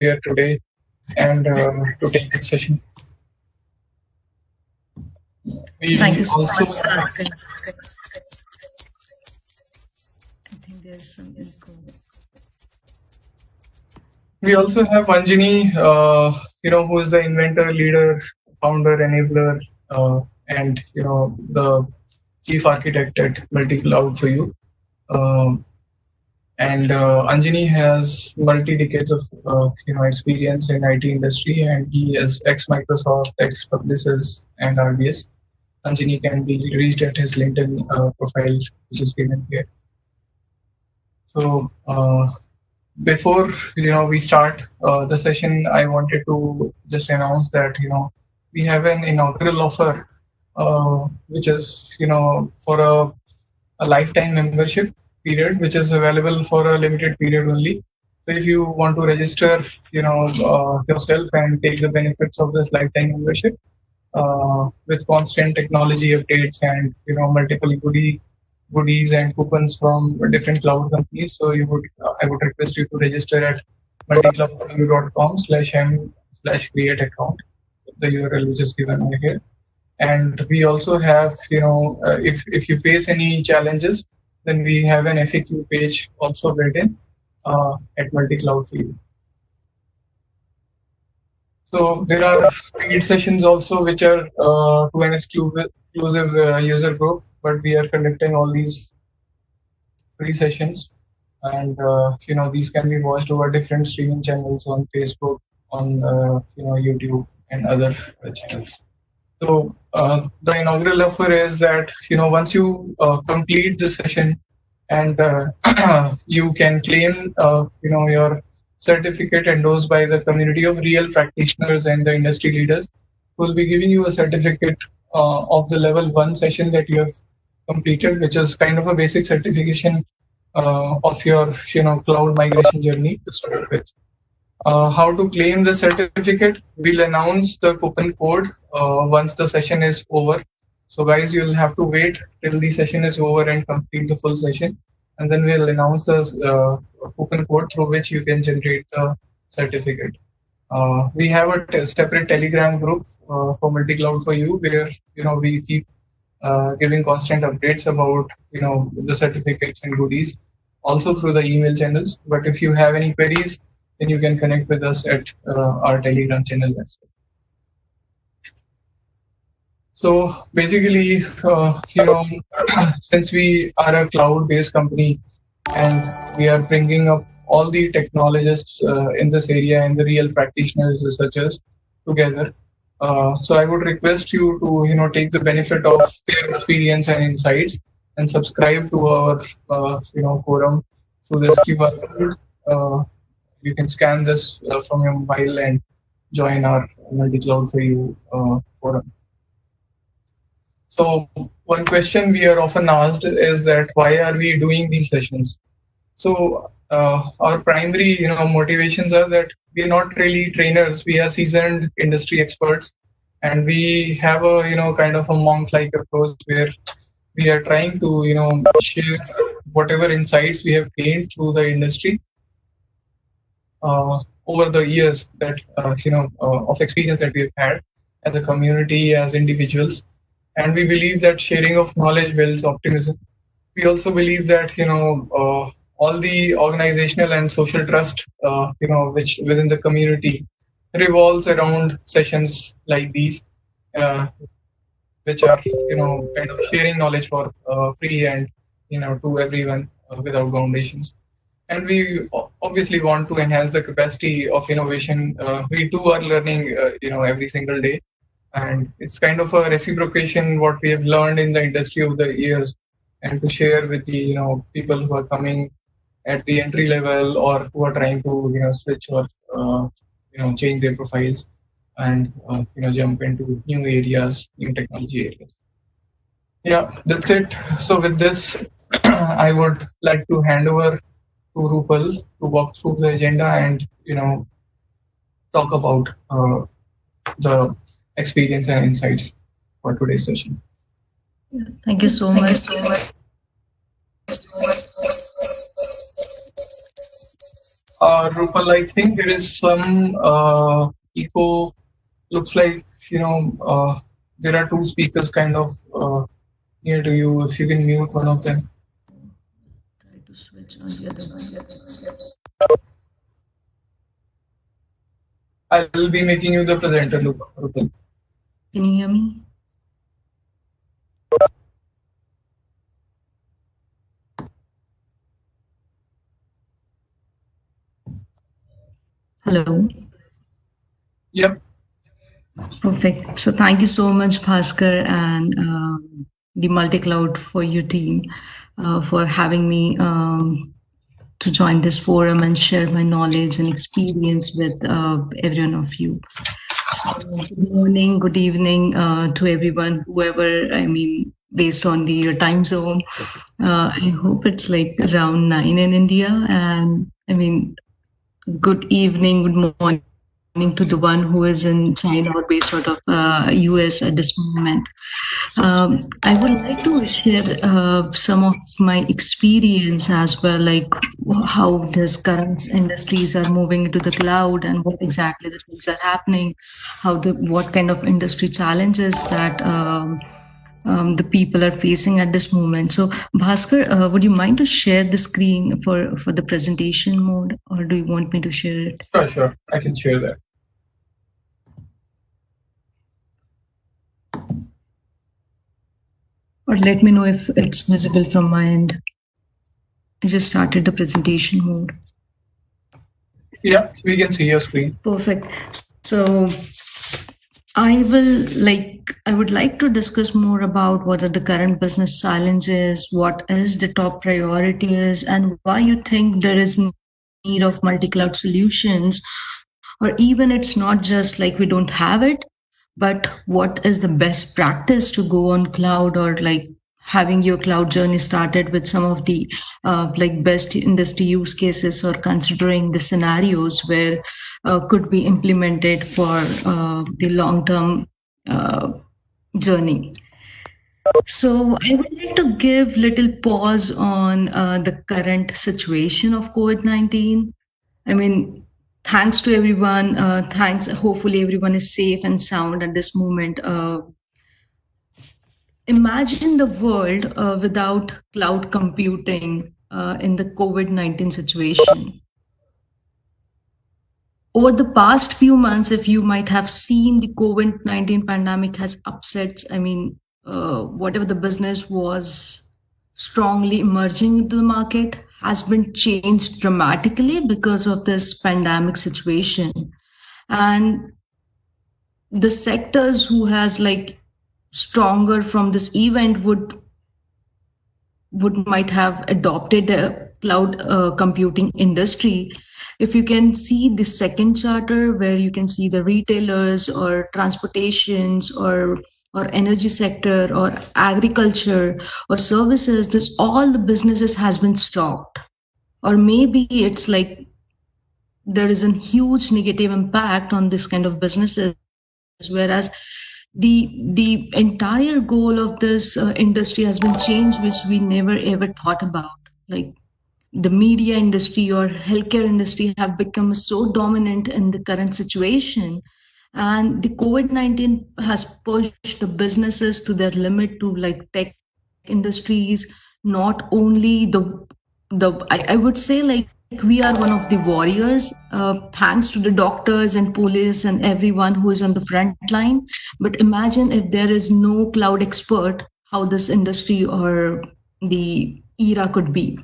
here today and to take this session. We Thank you so also much, sir. I think there's some echo. we also have Anjani, who is the inventor, leader, founder, enabler, and the chief architect at multi-cloud for you. Um and Anjani has multi decades of experience in IT industry, and he is ex Microsoft, ex Publicis, and RBS. Anjani can be reached at his LinkedIn profile, which is given here. So before we start the session, I wanted to just announce that we have an inaugural offer, which is for a lifetime membership period, which is available for a limited period only. So if you want to register, yourself and take the benefits of this lifetime membership with constant technology updates and multiple goodies and coupons from different cloud companies. So I would request you to register at multicloud.com/m/create account, the URL which is given over here. And we also have, if you face any challenges, then we have an FAQ page also built in at multi-cloud for you. So there are paid sessions also, which are to an exclusive user group, but we are conducting all these free sessions, and these can be watched over different streaming channels on Facebook, on YouTube, and other channels. So the inaugural offer is that once you complete the session and you can claim your certificate endorsed by the community of real practitioners and the industry leaders, who will be giving you a certificate of the level 1 session that you have completed, which is kind of a basic certification of your cloud migration journey to start with. How to claim the certificate? We'll announce the coupon code once the session is over. So guys, you'll have to wait till the session is over and complete the full session, and then we'll announce the coupon code through which you can generate the certificate. We have a separate Telegram group for multi-cloud for you, where we keep giving constant updates about the certificates and goodies, also through the email channels. But if you have any queries, then you can connect with us at our Telegram channel as well. So basically, since we are a cloud-based company and we are bringing up all the technologists in this area and the real practitioners, researchers together. So I would request you to take the benefit of their experience and insights and subscribe to our forum through this QR code. You can scan this from your mobile and join our multi-cloud for you forum. So one question we are often asked is that why are we doing these sessions? So our primary motivations are that we are not really trainers. We are seasoned industry experts, and we have a kind of a monk-like approach where we are trying to share whatever insights we have gained through the industry over the years that of experience that we've had as a community, as individuals. And we believe that sharing of knowledge builds optimism. We also believe that all the organizational and social trust which within the community revolves around sessions like these, uh, which are kind of sharing knowledge for free and to everyone without foundations. And we obviously want to enhance the capacity of innovation. We too are learning every single day, and it's kind of a reciprocation what we have learned in the industry over the years, and to share with the people who are coming at the entry level or who are trying to switch or change their profiles and jump into new areas, new technology areas. Yeah, that's it. So with this, I would like to hand over to Rupal to walk through the agenda and talk about the experience and insights for today's session. Thank you so much. Rupal, I think there is some echo. Looks like, there are two speakers kind of near to you. If you can mute one of them. Try to switch on the other one. I'll be making you the presenter, Rupal. Can you hear me? Hello. Yep. Perfect. So thank you so much, Bhaskar, and the multi-cloud for your team for having me to join this forum and share my knowledge and experience with every one of you. So good morning, good evening to everyone, whoever, based on the time zone. I hope it's like around 9 in India, and good evening, good morning to the one who is in China or based out of US at this moment. I would like to share some of my experience as well, like how this current industries are moving into the cloud and what exactly the things are happening, what kind of industry challenges that the people are facing at this moment. So, Bhaskar, would you mind to share the screen for the presentation mode, or do you want me to share it? Sure. I can share that. Or let me know if it's visible from my end. I just started the presentation mode. Yeah, we can see your screen. Perfect. So I would like to discuss more about what are the current business challenges, what is the top priority is, and why you think there is need of multi-cloud solutions, or even it's not just like we don't have it, but what is the best practice to go on cloud, or like having your cloud journey started with some of the best industry use cases, or considering the scenarios where could be implemented for the long-term journey. So I would like to give little pause on the current situation of COVID-19. Thanks to everyone. Thanks. Hopefully, everyone is safe and sound at this moment. Imagine the world without cloud computing in the COVID-19 situation. Over the past few months, if you might have seen, the COVID-19 pandemic has upset, whatever the business was strongly emerging into the market has been changed dramatically because of this pandemic situation. And the sectors who has like stronger from this event would might have adopted a cloud computing industry. If you can see the second charter where you can see the retailers or transportations or energy sector or agriculture or services, this all the businesses has been stopped. Or maybe it's like there is a huge negative impact on this kind of businesses, whereas the entire goal of this industry has been changed, which we never ever thought about. Like the media industry or healthcare industry have become so dominant in the current situation, and the COVID-19 has pushed the businesses to their limit, to like tech industries. Not only I would say like we are one of the warriors, thanks to the doctors and police and everyone who is on the front line. But imagine if there is no cloud expert, how this industry or the era could be.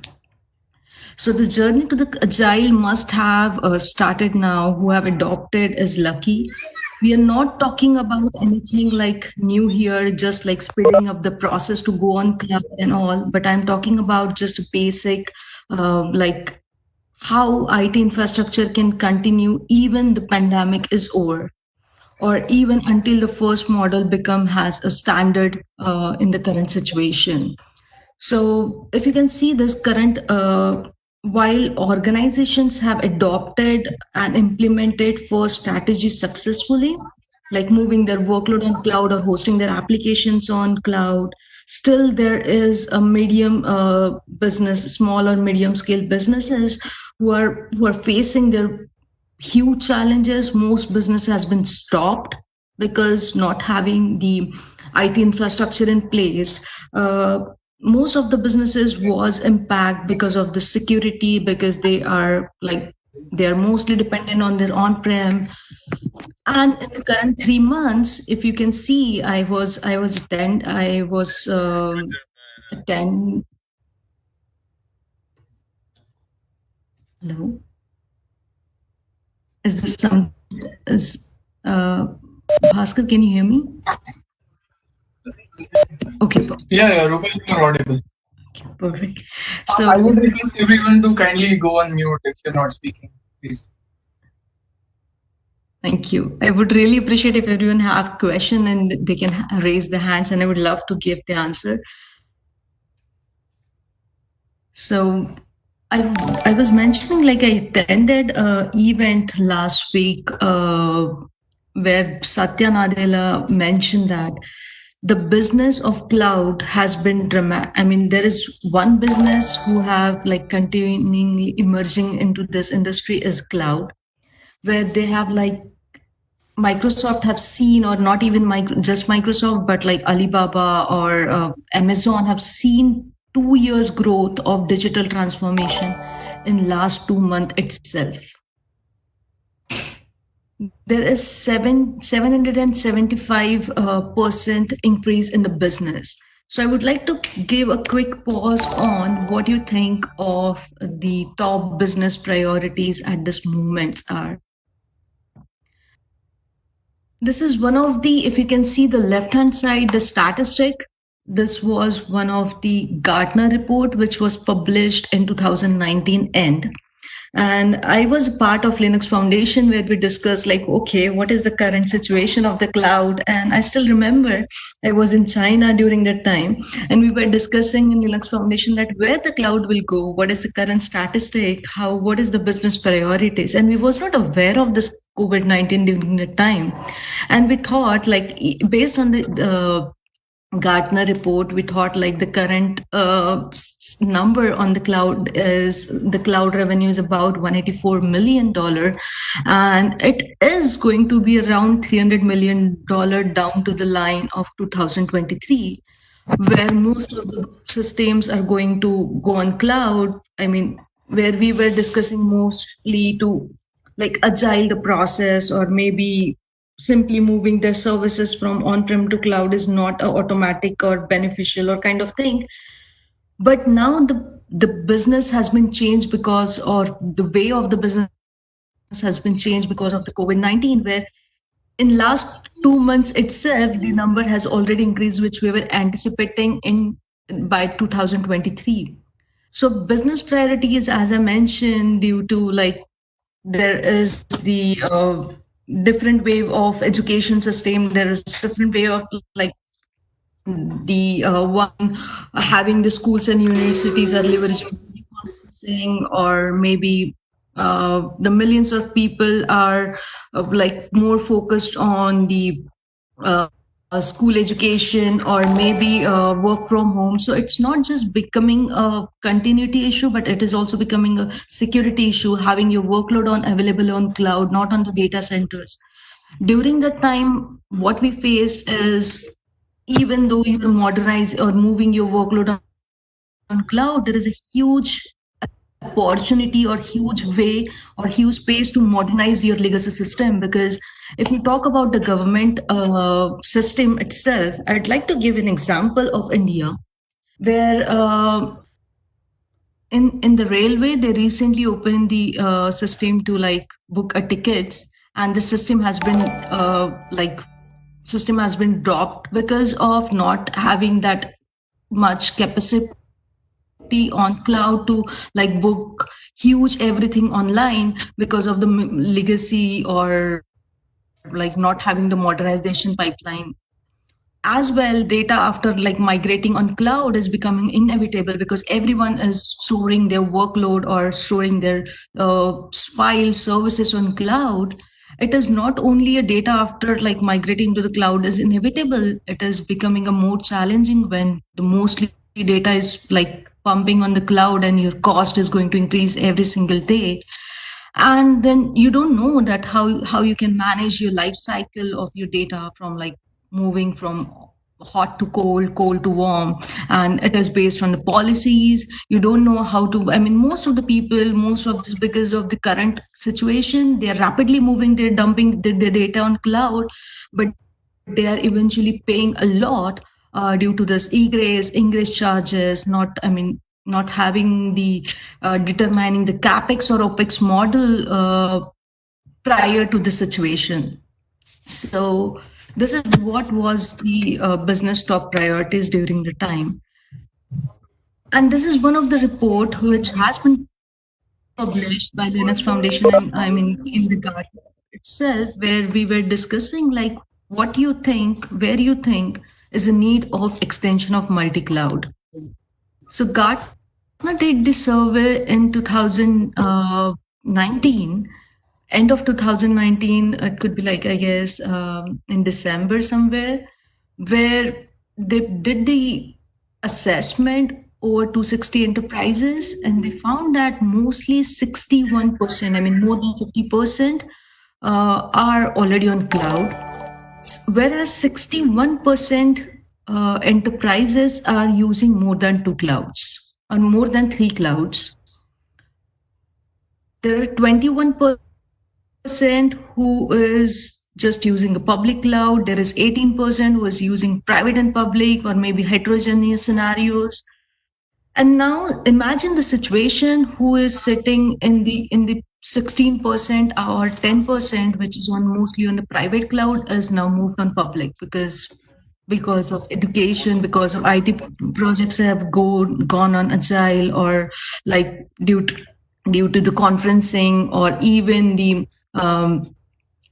So the journey to the agile must have started now. Who have adopted is lucky. We are not talking about anything like new here, just like speeding up the process to go on cloud and all. But I'm talking about just a basic, like how IT infrastructure can continue even the pandemic is over, or even until the first model has a standard in the current situation. So if you can see this current, while organizations have adopted and implemented first strategy successfully, like moving their workload on cloud or hosting their applications on cloud. Still, there is a medium business, small or medium scale businesses who are facing their huge challenges. Most business has been stopped because not having the IT infrastructure in place. Most of the businesses was impacted because of the security, because they are mostly dependent on their on-prem. And in the current 3 months, if you can see, I was attend. Hello, is this some is Bhaskar? Can you hear me? Okay, Yeah, Ruben, you're audible. perfect. I would request everyone to kindly go on mute if you're not speaking, please. Thank you. I would really appreciate if everyone have question and they can raise their hands, and I would love to give the answer. So I was mentioning, like, I attended a event last week where Satya Nadella mentioned that the business of cloud has been dramatic. I mean, there is one business who have like continually emerging into this industry is cloud, where they have like Microsoft have seen, or not even just Microsoft, but like Alibaba or Amazon have seen 2 years growth of digital transformation in last 2 months itself. There is 775% increase in the business. So I would like to give a quick pause on what you think of the top business priorities at this moment are. This is one of the, if you can see the left hand side, the statistic. This was one of the Gartner report, which was published in 2019 end. And I was a part of Linux Foundation where we discussed, like, okay, what is the current situation of the cloud? And I still remember I was in China during that time, and we were discussing in Linux Foundation that where the cloud will go, what is the current statistic, what is the business priorities, and we was not aware of this COVID-19 during that time, and we thought, like, based on the Gartner report, we thought like the current number on the cloud is the cloud revenue is about $184 million, and it is going to be around $300 million down to the line of 2023, where most of the systems are going to go on cloud. I mean, where we were discussing mostly to like agile the process, or maybe simply moving their services from on-prem to cloud is not a automatic or beneficial or kind of thing. But now the business has been changed because, or the way of the business has been changed because of the COVID-19, where in last 2 months itself, the number has already increased, which we were anticipating in by 2023. So business priorities, as I mentioned, due to like there is the different way of education system, there is different way of like the one having the schools and universities are leveraging conferencing, or maybe the millions of people are like more focused on the school education, or maybe work from home. So it's not just becoming a continuity issue, but it is also becoming a security issue, having your workload on available on cloud, not on the data centers. During that time, what we faced is, even though you modernize or moving your workload on cloud, there is a huge opportunity or huge way or huge space to modernize your legacy system. Because if you talk about the government system itself, I'd like to give an example of India, where in the railway they recently opened the system to like book a tickets, and the system has been dropped because of not having that much capacity on cloud to like book huge everything online, because of the legacy or like not having the modernization pipeline. As well, data after like migrating on cloud is becoming inevitable, because everyone is storing their workload or storing their file services on cloud. it is not only a data after like migrating to the cloud is inevitable, it is becoming a more challenging when the mostly data is like pumping on the cloud and your cost is going to increase every single day. And then you don't know that how you can manage your life cycle of your data from like moving from hot to cold, cold to warm, and it is based on the policies. You don't know how to, I mean, most of the people, most of this, because of the current situation, they are rapidly moving, they're dumping their data on cloud, but they are eventually paying a lot due to this ingress charges, not, I mean, not having the determining the capex or opex model prior to the situation. So this is what was the business top priorities during the time. And this is one of the report which has been published by Linux Foundation, and I mean in the Gartner itself, where we were discussing like what you think, where you think is a need of extension of multi-cloud. So Gartner did the survey in 2019, end of 2019. It could be like, I guess, in December somewhere, where they did the assessment over 260 enterprises, and they found that mostly 61%, I mean more than 50%, are already on cloud, whereas 61% enterprises are using more than two clouds or more than three clouds. There are 21% who is just using a public cloud. There is 18% who is using private and public or maybe heterogeneous scenarios. And now imagine the situation who is sitting in the 16% or 10%, which is on mostly on the private cloud, is now moved on public because of education, because of IT projects have gone on agile, or like due to the conferencing, or even the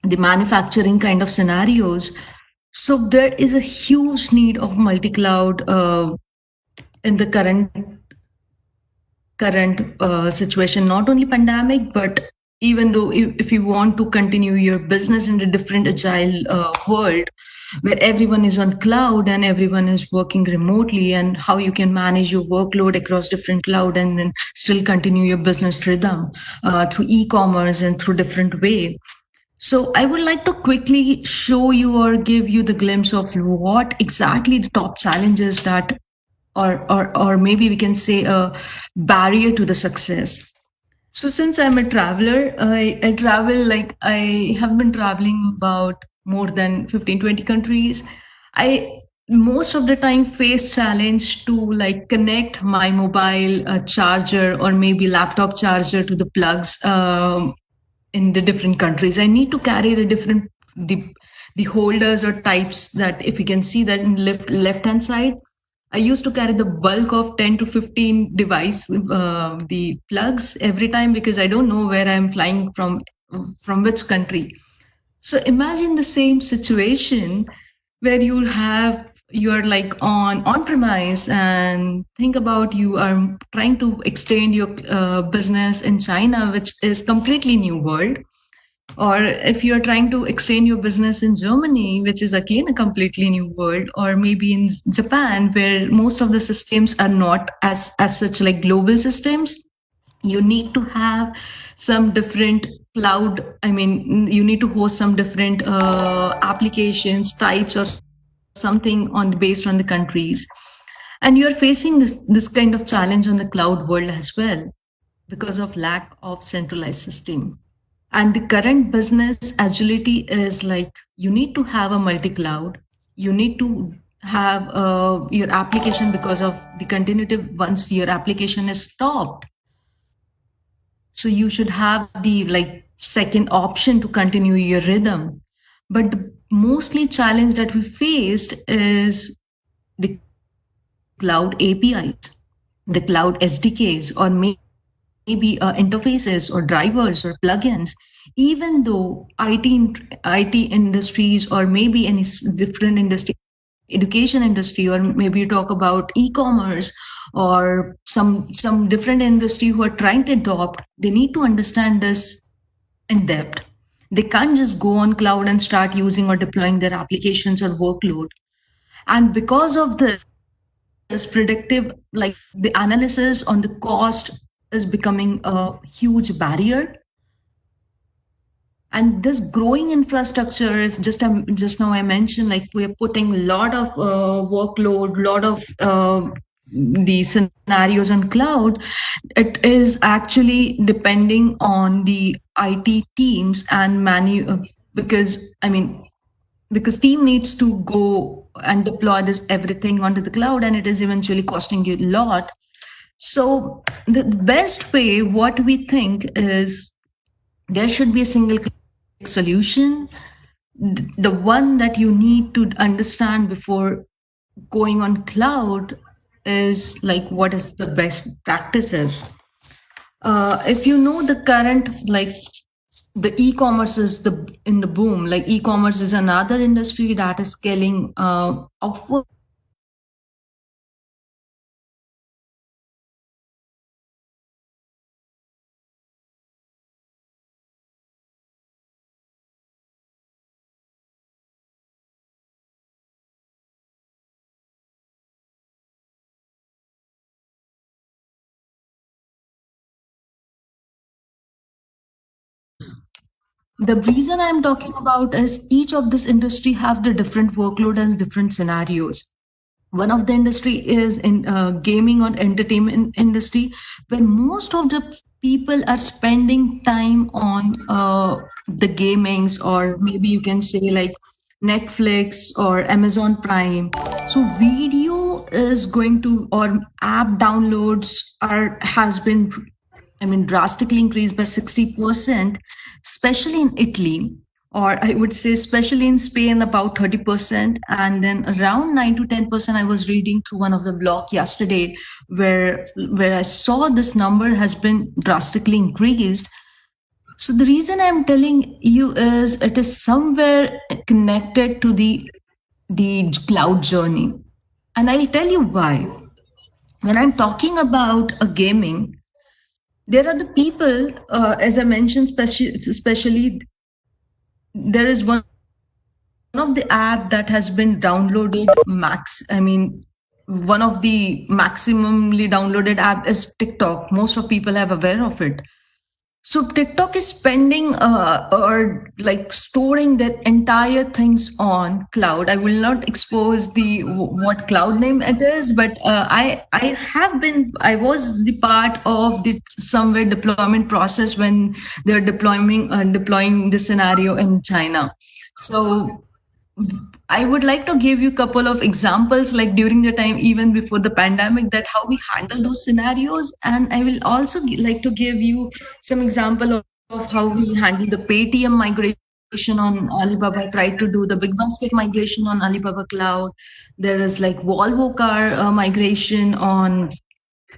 manufacturing kind of scenarios. So there is a huge need of multi-cloud in the current situation, not only pandemic, but even though if you want to continue your business in a different agile world where everyone is on cloud and everyone is working remotely, and how you can manage your workload across different cloud and then still continue your business rhythm through e-commerce and through different way. So I would like to quickly show you or give you the glimpse of what exactly the top challenges that, or maybe we can say a barrier to the success. So since I'm a traveler, I travel, like I have been traveling about more than 15, 20 countries. I most of the time face challenge to like connect my mobile charger or maybe laptop charger to the plugs in the different countries. I need to carry the holders or types that, if you can see that in left hand side, I used to carry the bulk of 10 to 15 device, the plugs every time, because I don't know where I'm flying from which country. So imagine the same situation where you are like on premise, and think about you are trying to extend your business in China, which is completely new world, or if you're trying to extend your business in Germany, which is again a completely new world, or maybe in Japan, where most of the systems are not as such like global systems. You need to have some different cloud, I mean you need to host some different applications types or something on based on the countries, and you're facing this kind of challenge on the cloud world as well because of lack of centralized system. And the current business agility is like you need to have a multi-cloud. You need to have your application, because of the continuity once your application is stopped. So you should have the like second option to continue your rhythm. But the mostly challenge that we faced is the cloud APIs, the cloud SDKs, or maybe interfaces or drivers or plugins. Even though IT industries, or maybe any different industry, education industry, or maybe you talk about e-commerce or some different industry who are trying to adopt, they need to understand this in depth. They can't just go on cloud and start using or deploying their applications or workload. And because of this predictive, like the analysis on the cost is becoming a huge barrier. And this growing infrastructure, if just now I mentioned, like we're putting a lot of workload, lot of the scenarios on cloud, it is actually depending on the IT teams and because I mean, because team needs to go and deploy this everything onto the cloud, and it is eventually costing you a lot. So the best way, what we think is, there should be a single click solution, the one that you need to understand before going on cloud is like what is the best practices. If you know the current, like the e-commerce is in the boom, like e-commerce is another industry that is scaling upward. The reason I'm talking about is each of this industry have the different workload and different scenarios. One of the industry is in gaming or entertainment industry, where most of the people are spending time on the gamings, or maybe you can say like Netflix or Amazon Prime. So video is going to, or app downloads are has been, I mean, drastically increased by 60%, especially in Italy, or I would say especially in Spain, about 30%, and then around 9 to 10%. I was reading through one of the blog yesterday where I saw this number has been drastically increased. So the reason I'm telling you is it is somewhere connected to the cloud journey. And I'll tell you why. When I'm talking about a gaming, there are the people, as I mentioned, especially there is one of the app that has been downloaded max. I mean, one of the maximally downloaded app is TikTok. Most of people have aware of it. So TikTok is spending or like storing their entire things on cloud. I will not expose the what cloud name it is, but I was the part of the somewhere deployment process when they're deploying the scenario in China. So I would like to give you a couple of examples, like during the time, even before the pandemic, that how we handle those scenarios. And I will also like to give you some example of how we handle the Paytm migration on Alibaba, tried to do the Big Basket migration on Alibaba Cloud. There is like Volvo car migration on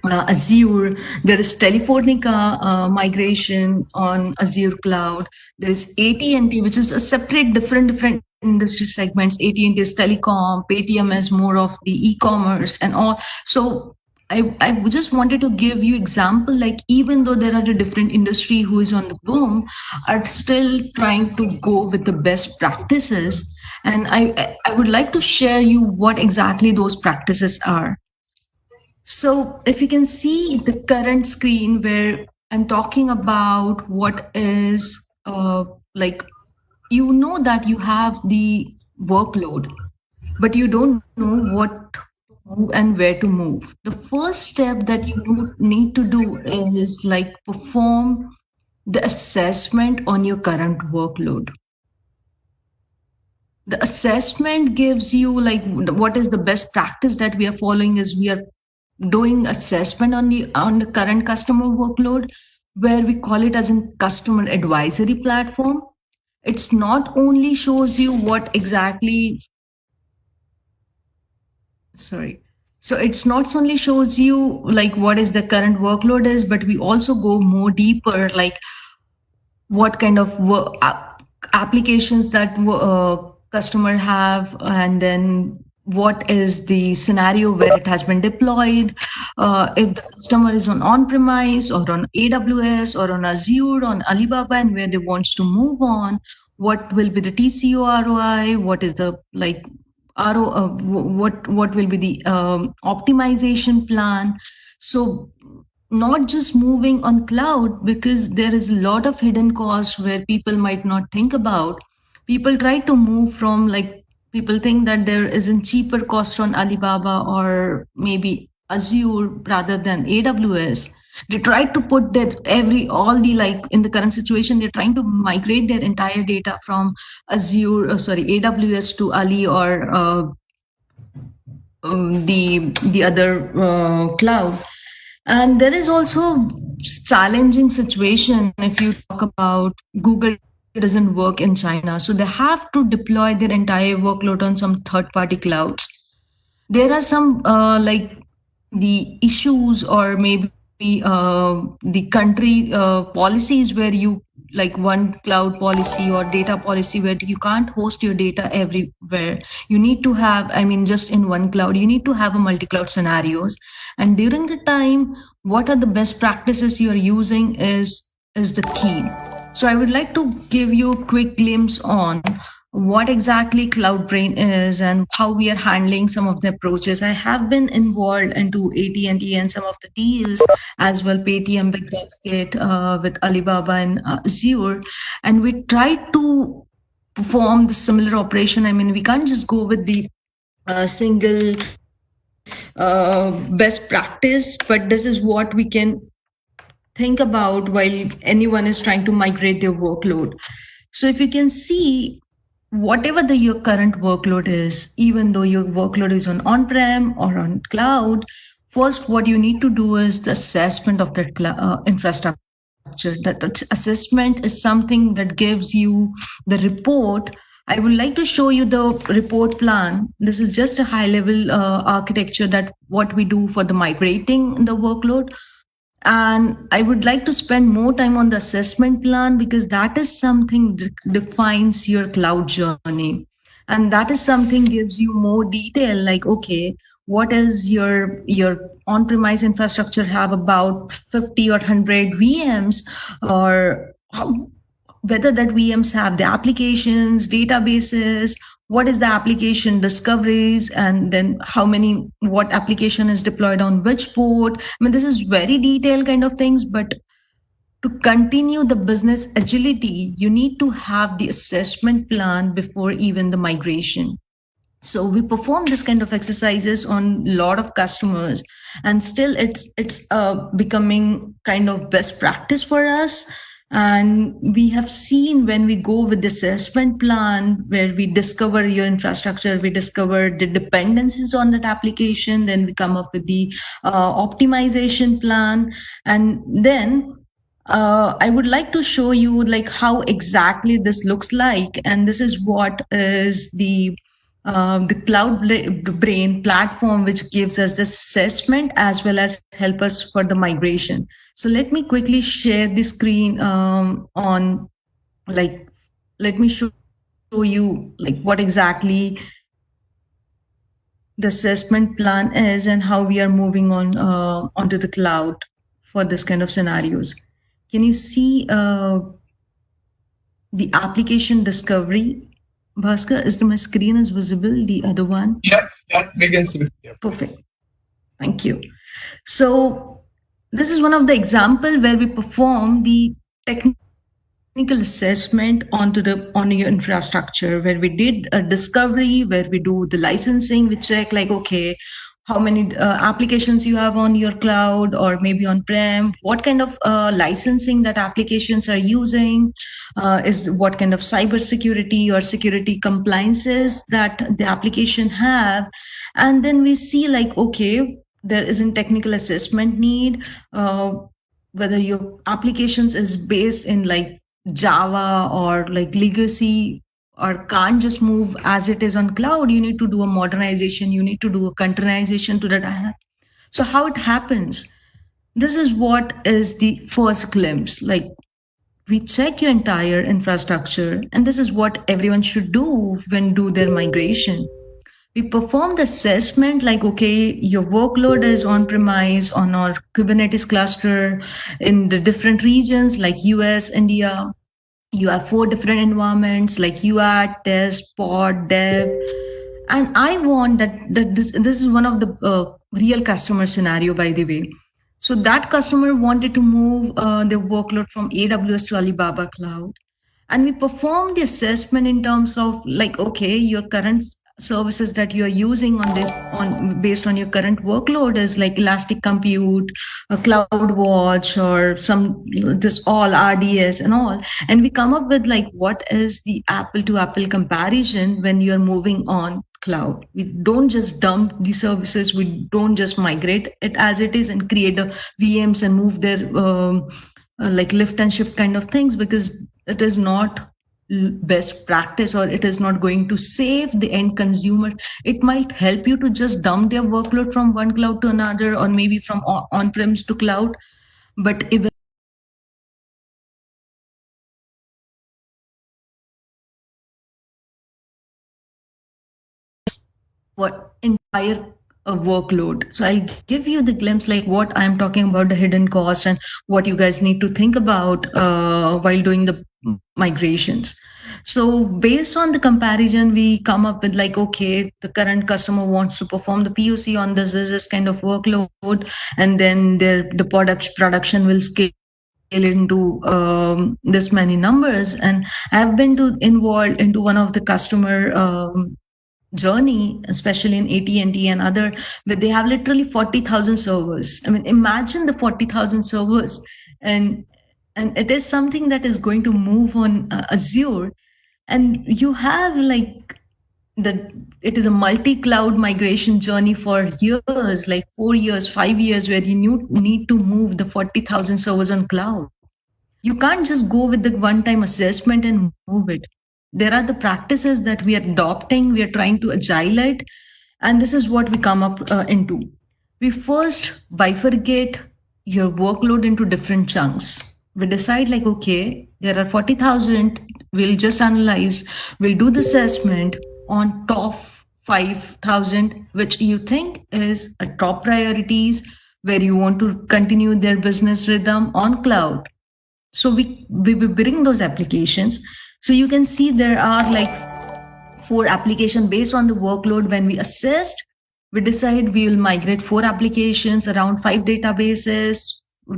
Azure. There is Telefonica migration on Azure Cloud. There is AT&T, which is a separate, different industry segments. AT&T is telecom. Paytm is more of the e-commerce and all. So I just wanted to give you example, like even though there are the different industry who is on the boom, are still trying to go with the best practices. And I would like to share you what exactly those practices are. So if you can see the current screen where I'm talking about what is like, you know that you have the workload, but you don't know what to move and where to move. The first step that you need to do is like perform the assessment on your current workload. The assessment gives you like what is the best practice that we are following is we are doing assessment on the current customer workload, where we call it as a customer advisory platform. It's not only shows you what exactly, sorry, so it's not only shows you like what is the current workload is, but we also go more deeper, like what kind of applications that customer have, and then what is the scenario where it has been deployed, if the customer is on premise or on AWS or on Azure, on Alibaba, and where they wants to move on, what will be the TCO ROI, what is the like what will be the optimization plan. So not just moving on cloud, because there is a lot of hidden costs where people might not think about. People try to move from, like, people think that there isn't cheaper cost on Alibaba or maybe Azure rather than AWS. They try to put their all the, like, in the current situation, they're trying to migrate their entire data from Azure, sorry, AWS to Ali or the other cloud. And there is also challenging situation if you talk about Google doesn't work in China, so they have to deploy their entire workload on some third party clouds. There are some like the issues or maybe the country policies where you, like, one cloud policy or data policy where you can't host your data everywhere. You need to have, I mean, just in one cloud, you need to have a multi-cloud scenarios. And during the time, what are the best practices you are using is the key. So I would like to give you a quick glimpse on what exactly CloudBrain is and how we are handling some of the approaches. I have been involved into AT&T and some of the deals as well, Paytm, BigBasket, with Alibaba and Azure, and we try to perform the similar operation. I mean, we can't just go with the single best practice, but this is what we can think about while anyone is trying to migrate their workload. So if you can see, whatever your current workload is, even though your workload is on-prem or on cloud, first what you need to do is the assessment of that infrastructure. That assessment is something that gives you the report. I would like to show you the report plan. This is just a high level architecture that what we do for the migrating the workload. And I would like to spend more time on the assessment plan because that is something that defines your cloud journey. And that is something gives you more detail, like, okay, what is your on-premise infrastructure have about 50 or 100 VMs, or whether that VMs have the applications, databases, what is the application discoveries, and then how many, what application is deployed on which port. I mean, this is very detailed kind of things, but to continue the business agility, you need to have the assessment plan before even the migration. So we perform this kind of exercises on a lot of customers, and still it's becoming kind of best practice for us. And we have seen when we go with the assessment plan, where we discover your infrastructure, we discover the dependencies on that application, then we come up with the optimization plan, and then I would like to show you like how exactly this looks like. And this is what is the CloudBrain platform, which gives us the assessment as well as help us for the migration. So let me quickly share the screen on, like, let me show you like what exactly the assessment plan is and how we are moving on onto the cloud for this kind of scenarios. Can you see the application discovery? Bhaskar, is my screen is visible? The other one? Yeah, we can see. Yeah. Perfect. Thank you. So this is one of the example where we perform the technical assessment on your infrastructure, where we did a discovery, where we do the licensing, we check like, okay, how many applications you have on your cloud or maybe on-prem, what kind of licensing that applications are using, is what kind of cybersecurity or security compliances that the application have. And then we see like, okay, there isn't technical assessment need, whether your applications is based in like Java or like legacy, or can't just move as it is on cloud. You need to do a modernization, you need to do a containerization to that. So how it happens, this is what is the first glimpse. Like, we check your entire infrastructure, and this is what everyone should do when do their migration. We perform the assessment like, okay, your workload is on premise on our Kubernetes cluster in the different regions like US, India. You have 4 different environments like UAT, test, pod, dev. And I want that this is one of the real customer scenario, by the way. So that customer wanted to move their workload from AWS to Alibaba Cloud, and we perform the assessment in terms of like, okay, your current services that you are using on based on your current workload is like Elastic Compute, CloudWatch, or some this all RDS and all, and we come up with like what is the apple to apple comparison when you are moving on cloud. We don't just dump the services, we don't just migrate it as it is and create a VMs and move their like lift and shift kind of things, because it is not best practice, or it is not going to save the end consumer. It might help you to just dump their workload from one cloud to another, or maybe from on-premise to cloud, but what entire workload. So I'll give you the glimpse like what I'm talking about, the hidden cost and what you guys need to think about while doing the migrations. So based on the comparison, we come up with like, okay, the current customer wants to perform the POC on this kind of workload, and then the production will scale into this many numbers. And I've been involved into one of the customer journey, especially in AT&T and other, where they have literally 40,000 servers. I mean, imagine the 40,000 servers, and it is something that is going to move on Azure, and you have like it is a multi-cloud migration journey for years, like 4 years, 5 years, where you need to move the 40,000 servers on cloud. You can't just go with the one-time assessment and move it. There are the practices that we are adopting, we are trying to agile it, and this is what we come up into. We first bifurcate your workload into different chunks. We decide like, okay, there are 40,000, we'll just analyze, we'll do the assessment on top 5,000, which you think is a top priorities, where you want to continue their business rhythm on cloud. So we bring those applications. So you can see there are like 4 applications based on the workload. When we assessed, we decide we will migrate 4 applications, around 5 databases,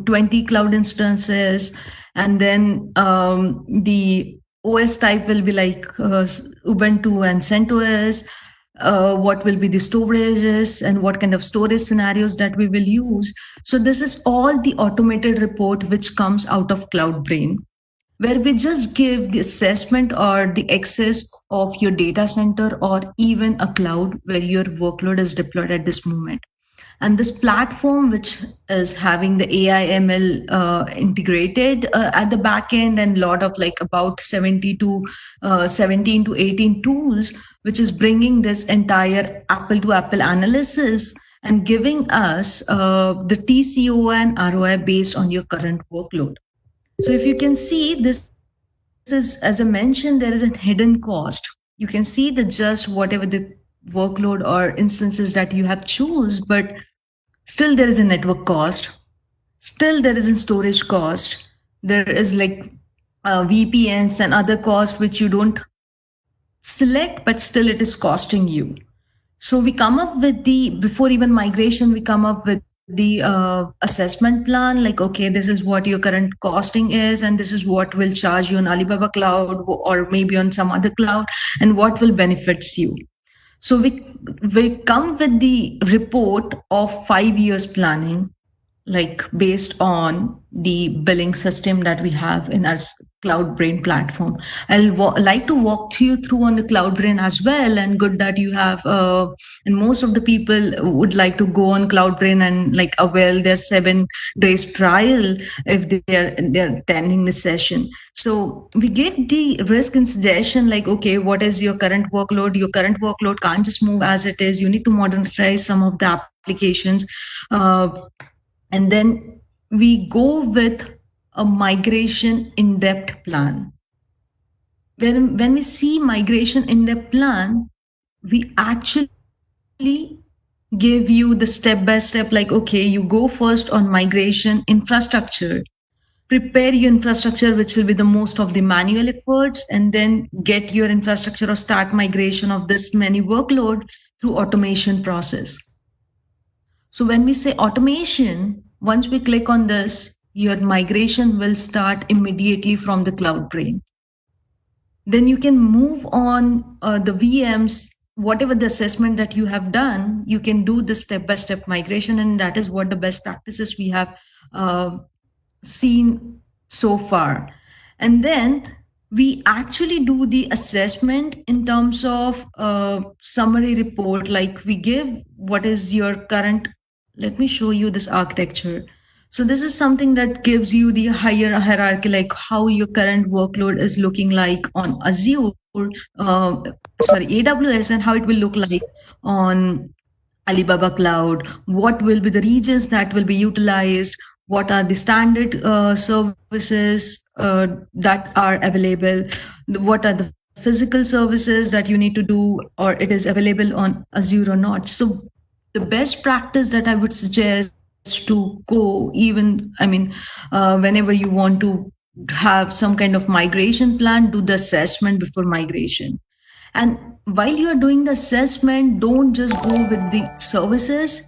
20 cloud instances, and then the OS type will be like Ubuntu and CentOS. What will be the storages and what kind of storage scenarios that we will use. So this is all the automated report which comes out of CloudBrain, where we just give the assessment or the access of your data center or even a cloud where your workload is deployed at this moment. And this platform, which is having the AI ML integrated at the back end, and a lot of like about 17 to 18 tools, which is bringing this entire apple to apple analysis and giving us the TCO and ROI based on your current workload. So if you can see, this is, as I mentioned, there is a hidden cost. You can see the just whatever the workload or instances that you have choose, but still there is a network cost, still there is a storage cost, there is like VPNs and other costs which you don't select, but still it is costing you. So we come up with before even migration, we come up with the assessment plan, like, okay, this is what your current costing is, and this is what will charge you on Alibaba Cloud or maybe on some other cloud, and what will benefits you. So we come with the report of 5 years planning, like based on the billing system that we have in our CloudBrain platform. I'll like to walk you through on the CloudBrain as well, and good that you have, and most of the people would like to go on CloudBrain and like avail their 7 days trial if they're attending the session. So we give the risk and suggestion like, okay, what is your current workload? Your current workload can't just move as it is. You need to modernize some of the applications. And then we go with a migration in-depth plan. When we see migration in-depth plan, we actually give you the step by step, like, okay, you go first on migration infrastructure, prepare your infrastructure, which will be the most of the manual efforts, and then get your infrastructure or start migration of this many workload through automation process. So when we say automation, once we click on this, your migration will start immediately from the Cloudbrain. Then you can move on the VMs, whatever the assessment that you have done, you can do the step-by-step migration, and that is what the best practices we have seen so far. And then we actually do the assessment in terms of summary report, like we give what is your current. Let me show you this architecture. So this is something that gives you the higher hierarchy, like how your current workload is looking like on Azure, AWS, and how it will look like on Alibaba Cloud. What will be the regions that will be utilized? What are the standard services that are available? What are the physical services that you need to do, or it is available on Azure or not? So the best practice that I would suggest to go, even, I mean, whenever you want to have some kind of migration plan, do the assessment before migration. And while you're doing the assessment, don't just go with the services.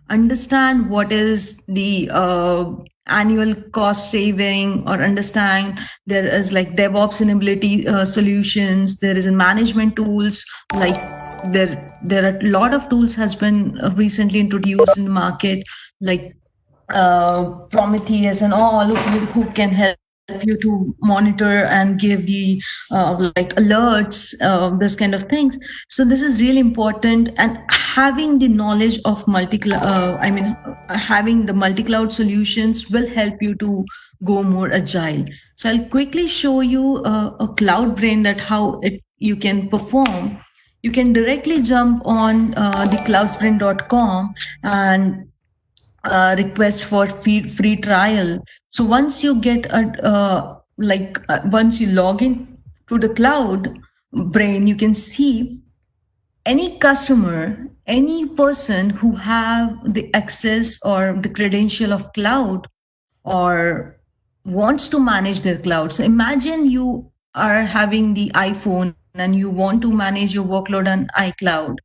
Understand what is the annual cost saving, or understand there is like DevOps enability solutions. There is a management tools, like there are a lot of tools has been recently introduced in the market, like Prometheus and all, who can help you to monitor and give the like alerts, this kind of things. So this is really important, and having the knowledge of having the multi-cloud solutions will help you to go more agile. So I'll quickly show you a Cloudbrain, that how it you can perform. You can directly jump on the cloudsprint.com and request for free trial. So once you get once you log in to the cloud brain, you can see any customer, any person who have the access or the credential of cloud, or wants to manage their cloud. So imagine you are having the iPhone and you want to manage your workload on iCloud.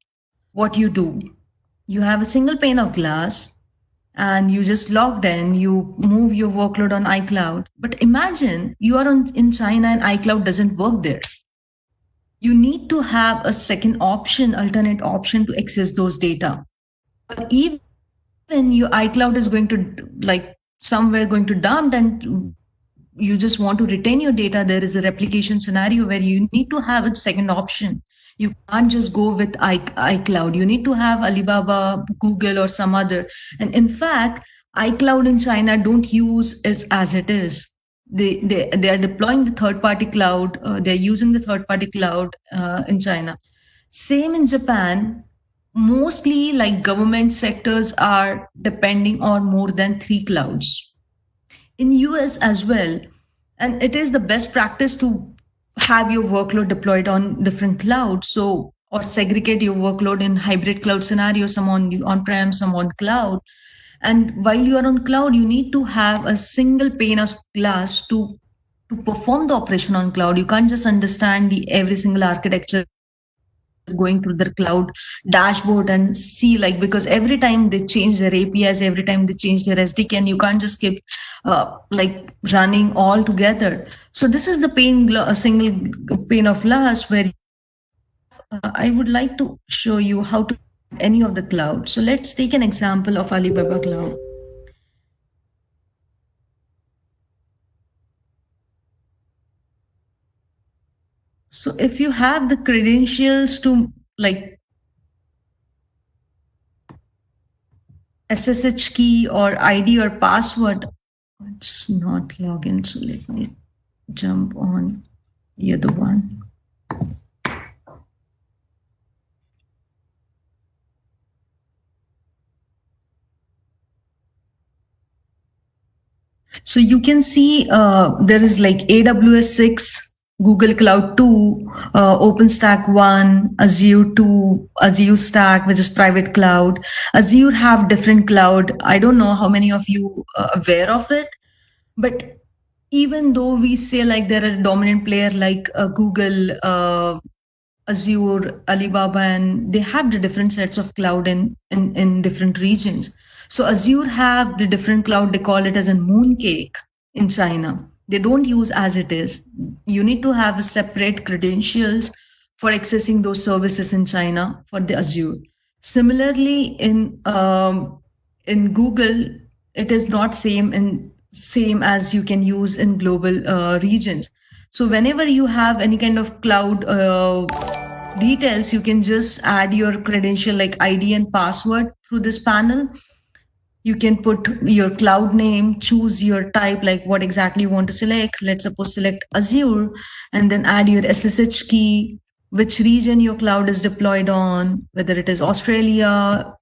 What you do? You have a single pane of glass and you just logged in, you move your workload on iCloud. But imagine you are in China and iCloud doesn't work there. You need to have a second option, alternate option to access those data. But even your iCloud is going to like somewhere going to dump, and you just want to retain your data, there is a replication scenario where you need to have a second option. You can't just go with iCloud. You need to have Alibaba, Google, or some other. And in fact, iCloud in China don't use it as it is. They are deploying the third party cloud. They're using the third party cloud in China. Same in Japan. Mostly, like government sectors are depending on more than 3 clouds. In US as well, and it is the best practice to have your workload deployed on different clouds, so, or segregate your workload in hybrid cloud scenario, some on prem, some on cloud. And while you are on cloud, you need to have a single pane of glass to perform the operation on cloud. You can't just understand the every single architecture going through their cloud dashboard and see, like, because every time they change their APIs, every time they change their SDK, and you can't just keep like running all together. So this is the a single pane of glass where I would like to show you how to any of the cloud. So let's take an example of Alibaba Cloud. So if you have the credentials to like SSH key or ID or password, it's not login. So let me jump on the other one. So you can see there is like AWS 6 Google Cloud 2, OpenStack 1, Azure 2, Azure Stack, which is private cloud. Azure have different cloud. I don't know how many of you are aware of it, but even though we say like there are a dominant player like Google, Azure, Alibaba, and they have the different sets of cloud in different regions. So Azure have the different cloud, they call it as a mooncake in China. They don't use as it is. You need to have a separate credentials for accessing those services in China for the Azure. Similarly, in Google, it is not same as you can use in global regions. So whenever you have any kind of cloud details, you can just add your credential like ID and password through this panel. You can put your cloud name, choose your type, like what exactly you want to select. Let's suppose select Azure, and then add your SSH key, which region your cloud is deployed on, whether it is Australia,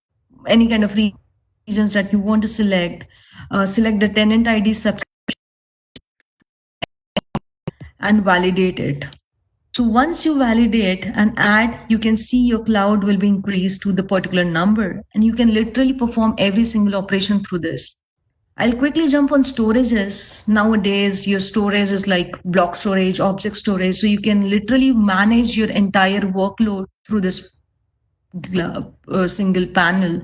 any kind of regions that you want to select. Select the tenant ID and validate it. So once you validate and add, you can see your cloud will be increased to the particular number, and you can literally perform every single operation through this. I'll quickly jump on storages. Nowadays, your storage is like block storage, object storage. So you can literally manage your entire workload through this single panel.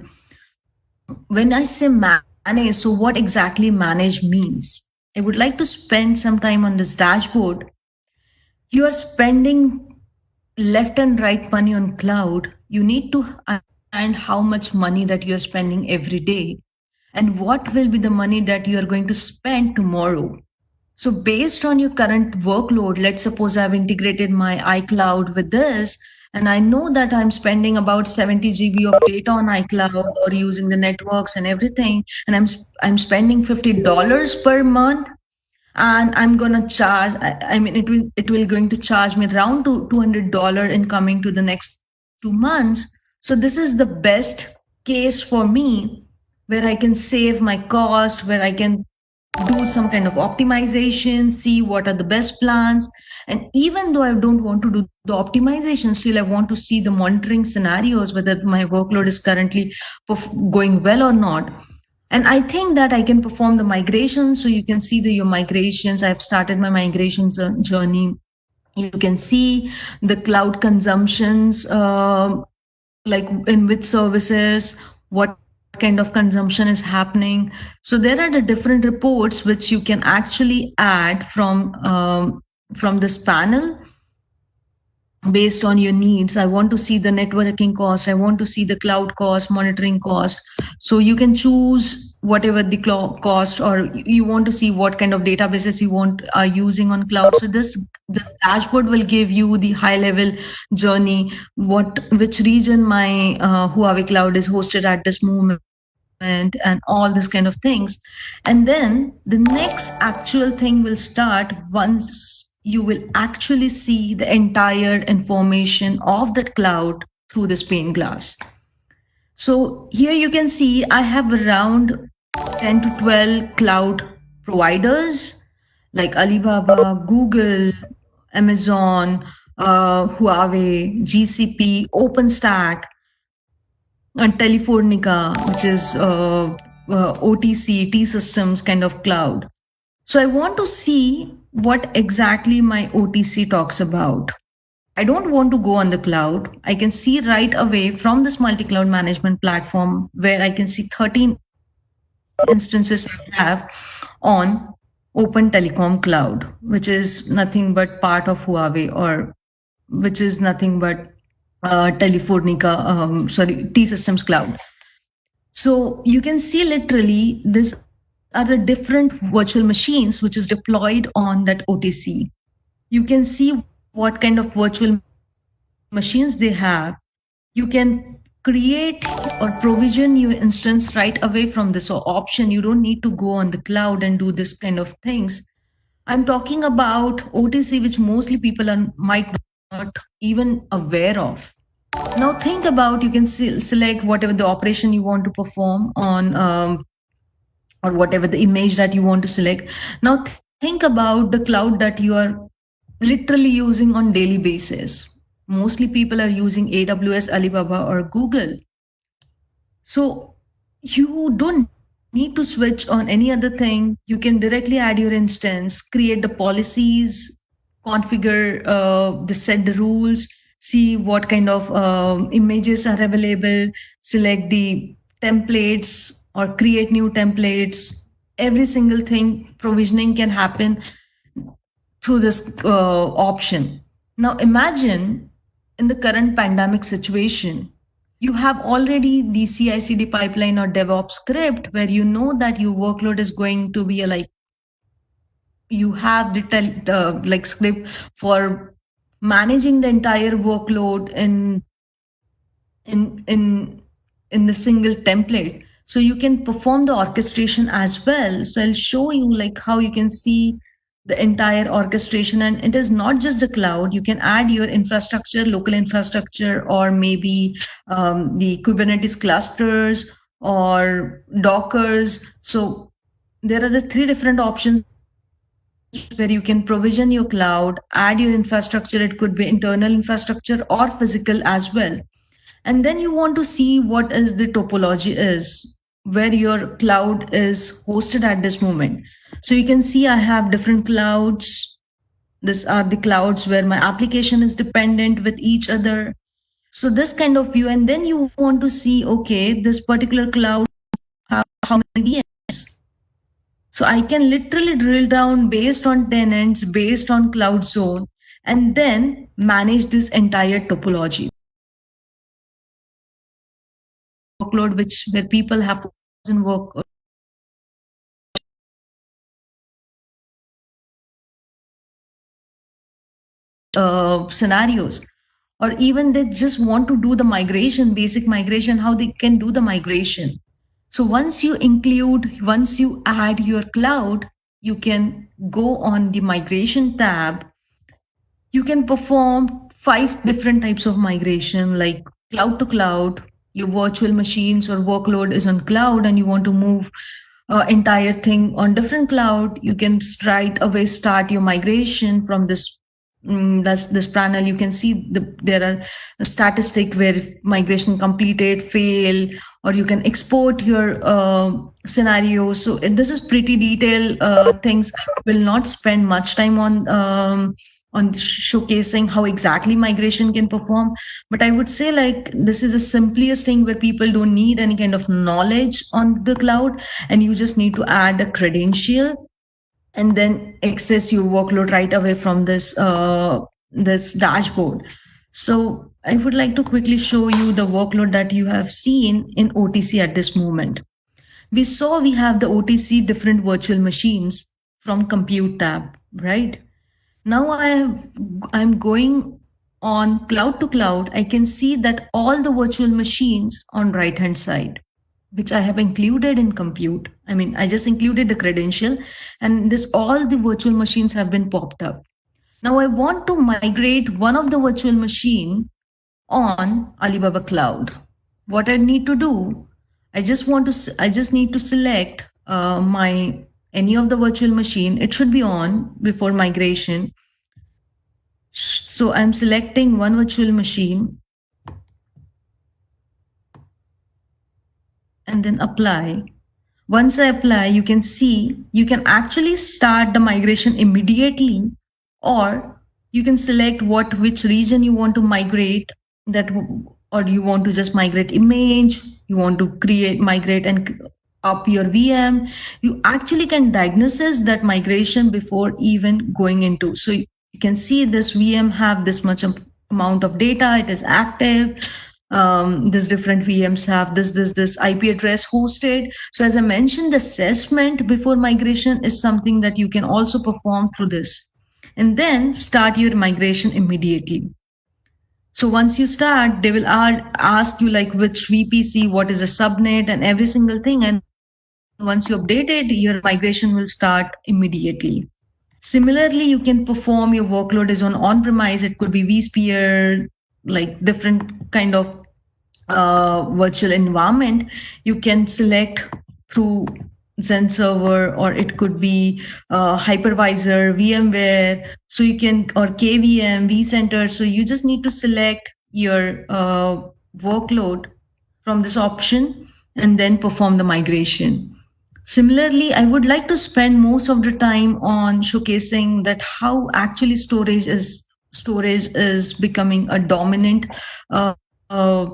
When I say manage, so what exactly manage means? I would like to spend some time on this dashboard. You are spending left and right money on cloud. You need to understand how much money that you're spending every day and what will be the money that you are going to spend tomorrow. So based on your current workload, let's suppose I've integrated my iCloud with this, and I know that I'm spending about 70 GB of data on iCloud or using the networks and everything, and I'm spending $50 per month, and I'm gonna charge. I mean, it will going to charge me around to $200 in coming to the next 2 months. So this is the best case for me, where I can save my cost, where I can do some kind of optimization, see what are the best plans. And even though I don't want to do the optimization, still I want to see the monitoring scenarios, whether my workload is currently going well or not. And I think that I can perform the migration. So you can see your migrations. I've started my migrations journey. You can see the cloud consumptions, like in which services, what kind of consumption is happening. So there are the different reports which you can actually add from this panel based on your needs. I want to see the networking cost. I want to see the cloud cost, monitoring cost. So you can choose whatever the cost, or you want to see what kind of databases you are using on cloud. So this dashboard will give you the high level journey, which region my Huawei cloud is hosted at this moment, and all this kind of things. And then the next actual thing will start once you will actually see the entire information of that cloud through this pane glass. So here you can see I have around 10 to 12 cloud providers like Alibaba, Google, Amazon, Huawei, GCP, OpenStack, and Telefonica, which is OTC, T Systems kind of cloud. So I want to see what exactly my OTC talks about. I don't want to go on the cloud. I can see right away from this multi-cloud management platform, where I can see 13 instances I have on Open Telecom Cloud, which is nothing but part of Huawei, or which is nothing but T Systems Cloud. So you can see literally these are the different virtual machines which is deployed on that OTC. You can see what kind of virtual machines they have. You can create or provision your instance right away from this option. You don't need to go on the cloud and do this kind of things. I'm talking about OTC, which mostly people might not even aware of. Now think about, you can select whatever the operation you want to perform on, or whatever the image that you want to select. Now think about the cloud that you are literally using on daily basis. Mostly people are using AWS, Alibaba, or Google. So you don't need to switch on any other thing. You can directly add your instance, create the policies, configure, set the rules, see what kind of images are available, select the templates or create new templates. Every single thing provisioning can happen through this option. Now imagine in the current pandemic situation, you have already the CI/CD pipeline or DevOps script where you know that your workload is going to be like you have the like script for managing the entire workload in in in the single template, so you can perform the orchestration as well. So I'll show you like how you can see the entire orchestration, and it is not just the cloud. You can add your infrastructure, local infrastructure, or maybe the Kubernetes clusters or Dockers. So there are the three different options where you can provision your cloud, add your infrastructure. It could be internal infrastructure or physical as well. And then you want to see what is the topology is, where your cloud is hosted at this moment. So you can see I have different clouds. These are the clouds where my application is dependent with each other. So this kind of view, and then you want to see, okay, this particular cloud, how many VMs. So I can literally drill down based on tenants, based on cloud zone, and then manage this entire topology. Workload which where people have work scenarios, or even they just want to do the migration, basic migration, how they can do the migration. So once you add your cloud, you can go on the migration tab. You can perform 5 different types of migration, like cloud to cloud. Your virtual machines or workload is on cloud and you want to move entire thing on different cloud. You can straight away start your migration from this. That's this panel. You can see there are a statistic where migration completed, fail, or you can export your scenario. So this is pretty detailed things. I will not spend much time on showcasing how exactly migration can perform, but I would say like this is the simplest thing where people don't need any kind of knowledge on the cloud, and you just need to add a credential and then access your workload right away from this dashboard. So I would like to quickly show you the workload that you have seen in OTC at this moment. We saw we have the OTC different virtual machines from compute tab, right? Now I'm going on cloud to cloud. I can see that all the virtual machines on right hand side, which I have included in compute. I mean, I just included the credential, and this all the virtual machines have been popped up. Now I want to migrate one of the virtual machine on Alibaba Cloud. What I need to do, I just need to select my any of the virtual machine. It should be on before migration. So I'm selecting one virtual machine and then apply. Once I apply, you can see you can actually start the migration immediately, or you can select which region you want to migrate, that or you want to just migrate image, you want to migrate and up your VM. You actually can diagnose that migration before even going into. So you can see this VM have this much amount of data, it is active. These different VMs have this IP address hosted. So as I mentioned, the assessment before migration is something that you can also perform through this, and then start your migration immediately. So once you start, they will ask you like which VPC, what is a subnet, and every single thing. And once you update it, your migration will start immediately. Similarly, you can perform your workload is on-premise. It could be vSphere, like different kind of virtual environment. You can select through Zen server, or it could be hypervisor, VMware. So you can, or KVM, vCenter. So you just need to select your workload from this option and then perform the migration. Similarly, I would like to spend most of the time on showcasing that how actually storage is becoming a dominant uh, uh,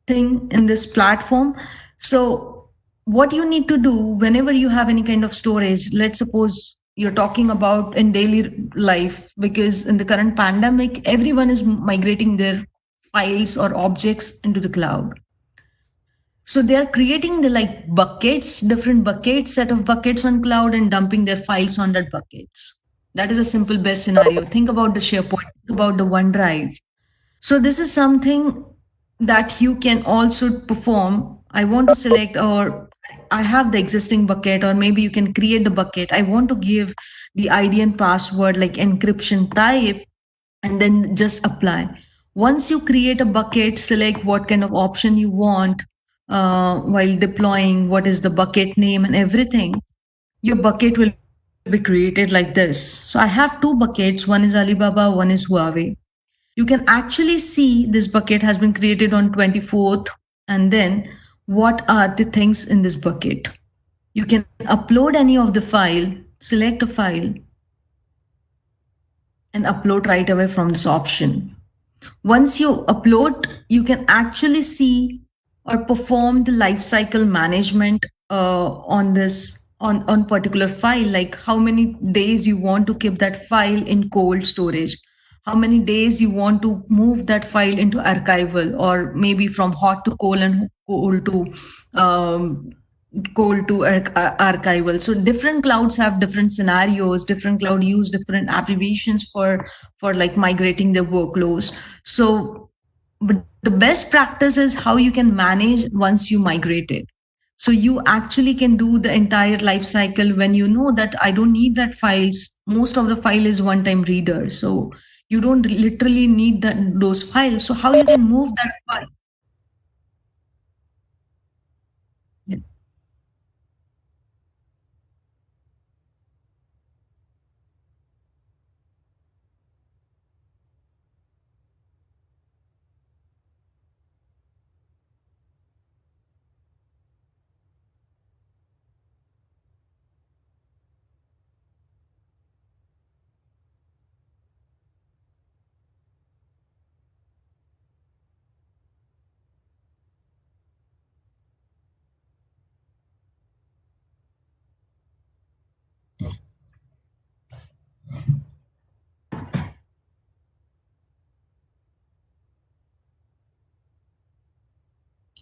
thing in this platform. So what you need to do whenever you have any kind of storage, let's suppose you're talking about in daily life, because in the current pandemic everyone is migrating their files or objects into the cloud. So they are creating the like buckets, different buckets, set of buckets on cloud and dumping their files on that buckets. That is a simple best scenario. Think about the SharePoint, think about the OneDrive. So this is something that you can also perform. I want to select, or I have the existing bucket, or maybe you can create the bucket. I want to give the ID and password like encryption type, and then just apply. Once you create a bucket, select what kind of option you want while deploying, what is the bucket name and everything. Your bucket will be created like this. So I have two buckets, one is Alibaba, one is Huawei. You can actually see this bucket has been created on 24th, and then what are the things in this bucket. You can upload any of the file, select a file, and upload right away from this option. Once you upload, you can actually see or perform the lifecycle management on this on particular file, like how many days you want to keep that file in cold storage, how many days you want to move that file into archival, or maybe from hot to cold and cold to um, archival. So different clouds have different scenarios, different cloud use different abbreviations for like migrating their workloads. So but the best practice is how you can manage once you migrate it. So you actually can do the entire life cycle when you know that I don't need that files. Most of the file is one time reader, so you don't literally need those files. So how you can move that file. Yeah.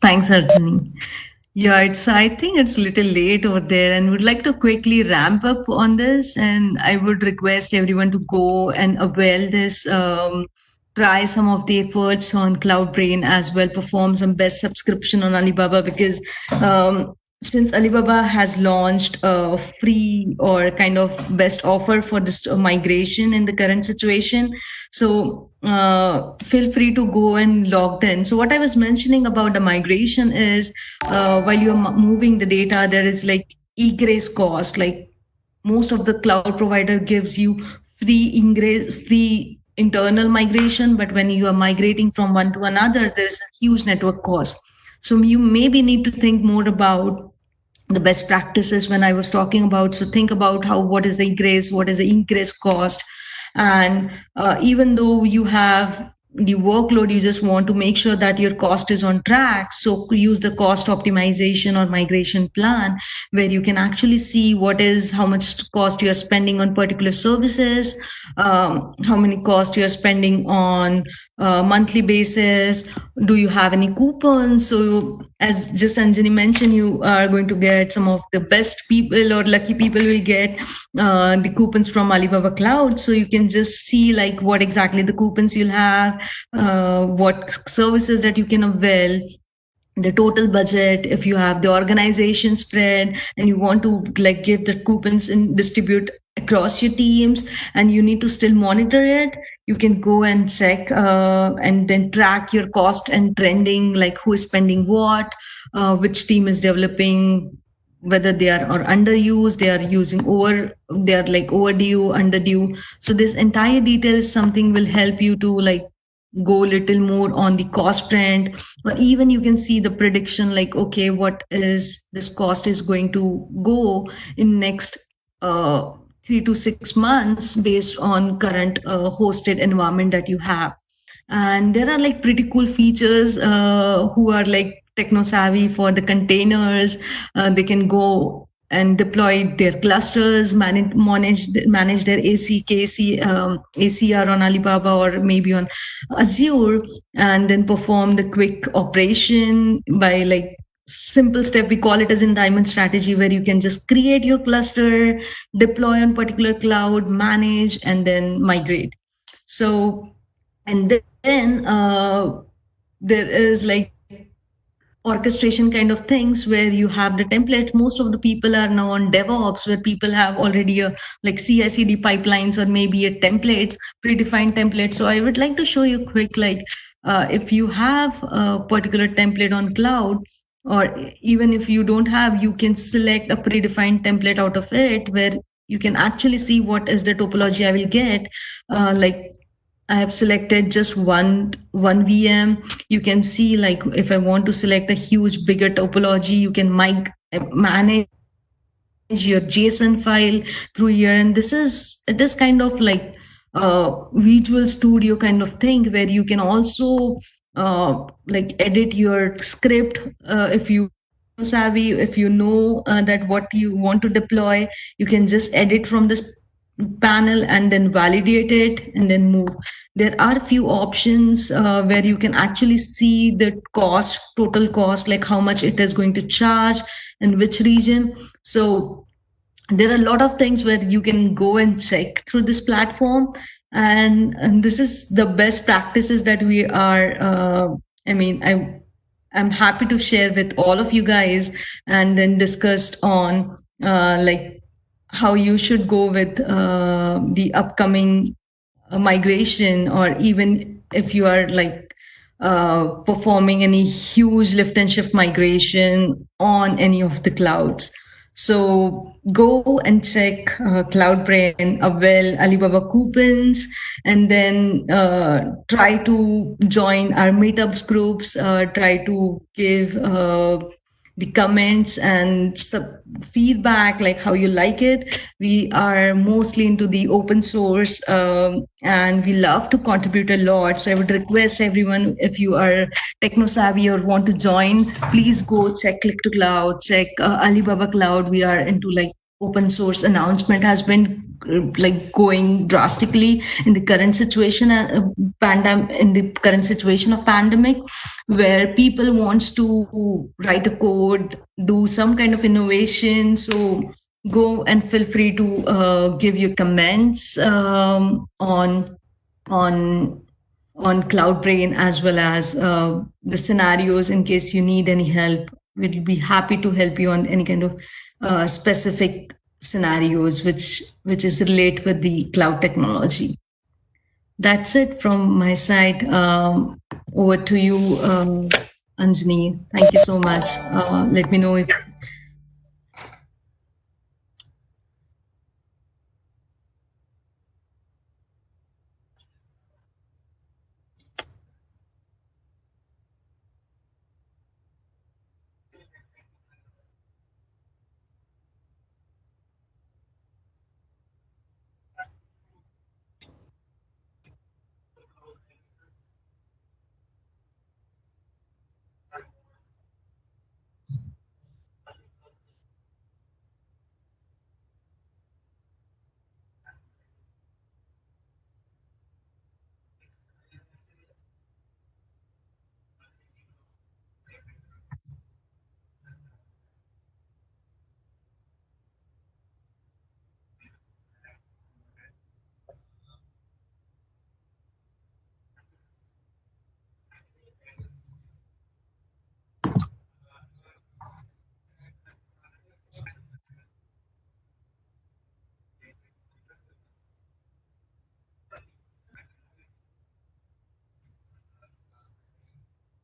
Thanks, Arjuni. Yeah, I think it's a little late over there, and would like to quickly ramp up on this. And I would request everyone to go and avail this, try some of the efforts on CloudBrain as well, perform some best subscription on Alibaba, because since Alibaba has launched a free or kind of best offer for this migration in the current situation, so feel free to go and log in. So what I was mentioning about the migration is while you're moving the data, there is like egress cost. Like most of the cloud provider gives you free internal migration, but when you are migrating from one to another, there's a huge network cost. So you maybe need to think more about the best practices when I was talking about. So think about how, what is the egress, what is the ingress cost, and even though you have the workload, you just want to make sure that your cost is on track. So use the cost optimization or migration plan, where you can actually see what is how much cost you are spending on particular services, how many cost you are spending on monthly basis. Do you have any coupons? So as just Anjani mentioned, you are going to get some of the best people, or lucky people will get the coupons from Alibaba Cloud. So you can just see like what exactly the coupons you'll have, what services that you can avail, the total budget. If you have the organization spread and you want to like give the coupons and distribute across your teams, and you need to still monitor it, you can go and check and then track your cost and trending, like who is spending what, which team is developing whether they are or underused, they are using over, they are like overdue, underdue. So this entire detail is something will help you to like go little more on the cost trend, or even you can see the prediction like, okay, what is this cost is going to go in next uh, 3 to 6 months based on current hosted environment that you have. And there are like pretty cool features who are like techno savvy for the containers. They can go and deploy their clusters, manage their ACR on Alibaba or maybe on Azure, and then perform the quick operation by like simple step. We call it as in diamond strategy, where you can just create your cluster, deploy on particular cloud, manage, and then migrate. So, and then there is like orchestration kind of things where you have the template. Most of the people are now on DevOps, where people have already a like CI/CD pipelines or maybe a templates, predefined templates. So I would like to show you quick, like if you have a particular template on cloud, or even if you don't have, you can select a predefined template out of it, where you can actually see what is the topology I will get. Like I have selected just one VM. You can see like if I want to select a huge bigger topology, you can manage your JSON file through here. And it is kind of like Visual Studio kind of thing, where you can also like edit your script if you savvy, if you know that what you want to deploy, you can just edit from this panel and then validate it and then move. There are few options where you can actually see the cost, total cost, like how much it is going to charge in which region. So there are a lot of things where you can go and check through this platform. And this is the best practices that we are I'm happy to share with all of you guys, and then discussed on like how you should go with the upcoming migration, or even if you are like performing any huge lift and shift migration on any of the clouds. So go and check Cloudbrain, Avel, Alibaba coupons, and then try to join our meetups groups, try to give the comments and feedback, like how you like it. We are mostly into the open source, and we love to contribute a lot. So I would request everyone, if you are techno savvy or want to join, please go check Click to Cloud, check Alibaba Cloud. We are into like open source announcement has been like going drastically in the current situation, in the current situation of pandemic, where people wants to write a code, do some kind of innovation. So go and feel free to give your comments on on Cloudbrain, as well as the scenarios in case you need any help. We'll be happy to help you on any kind of specific scenarios which is relate with the cloud technology. That's it from my side. Over to you, Anjani. Thank you so much. Let me know if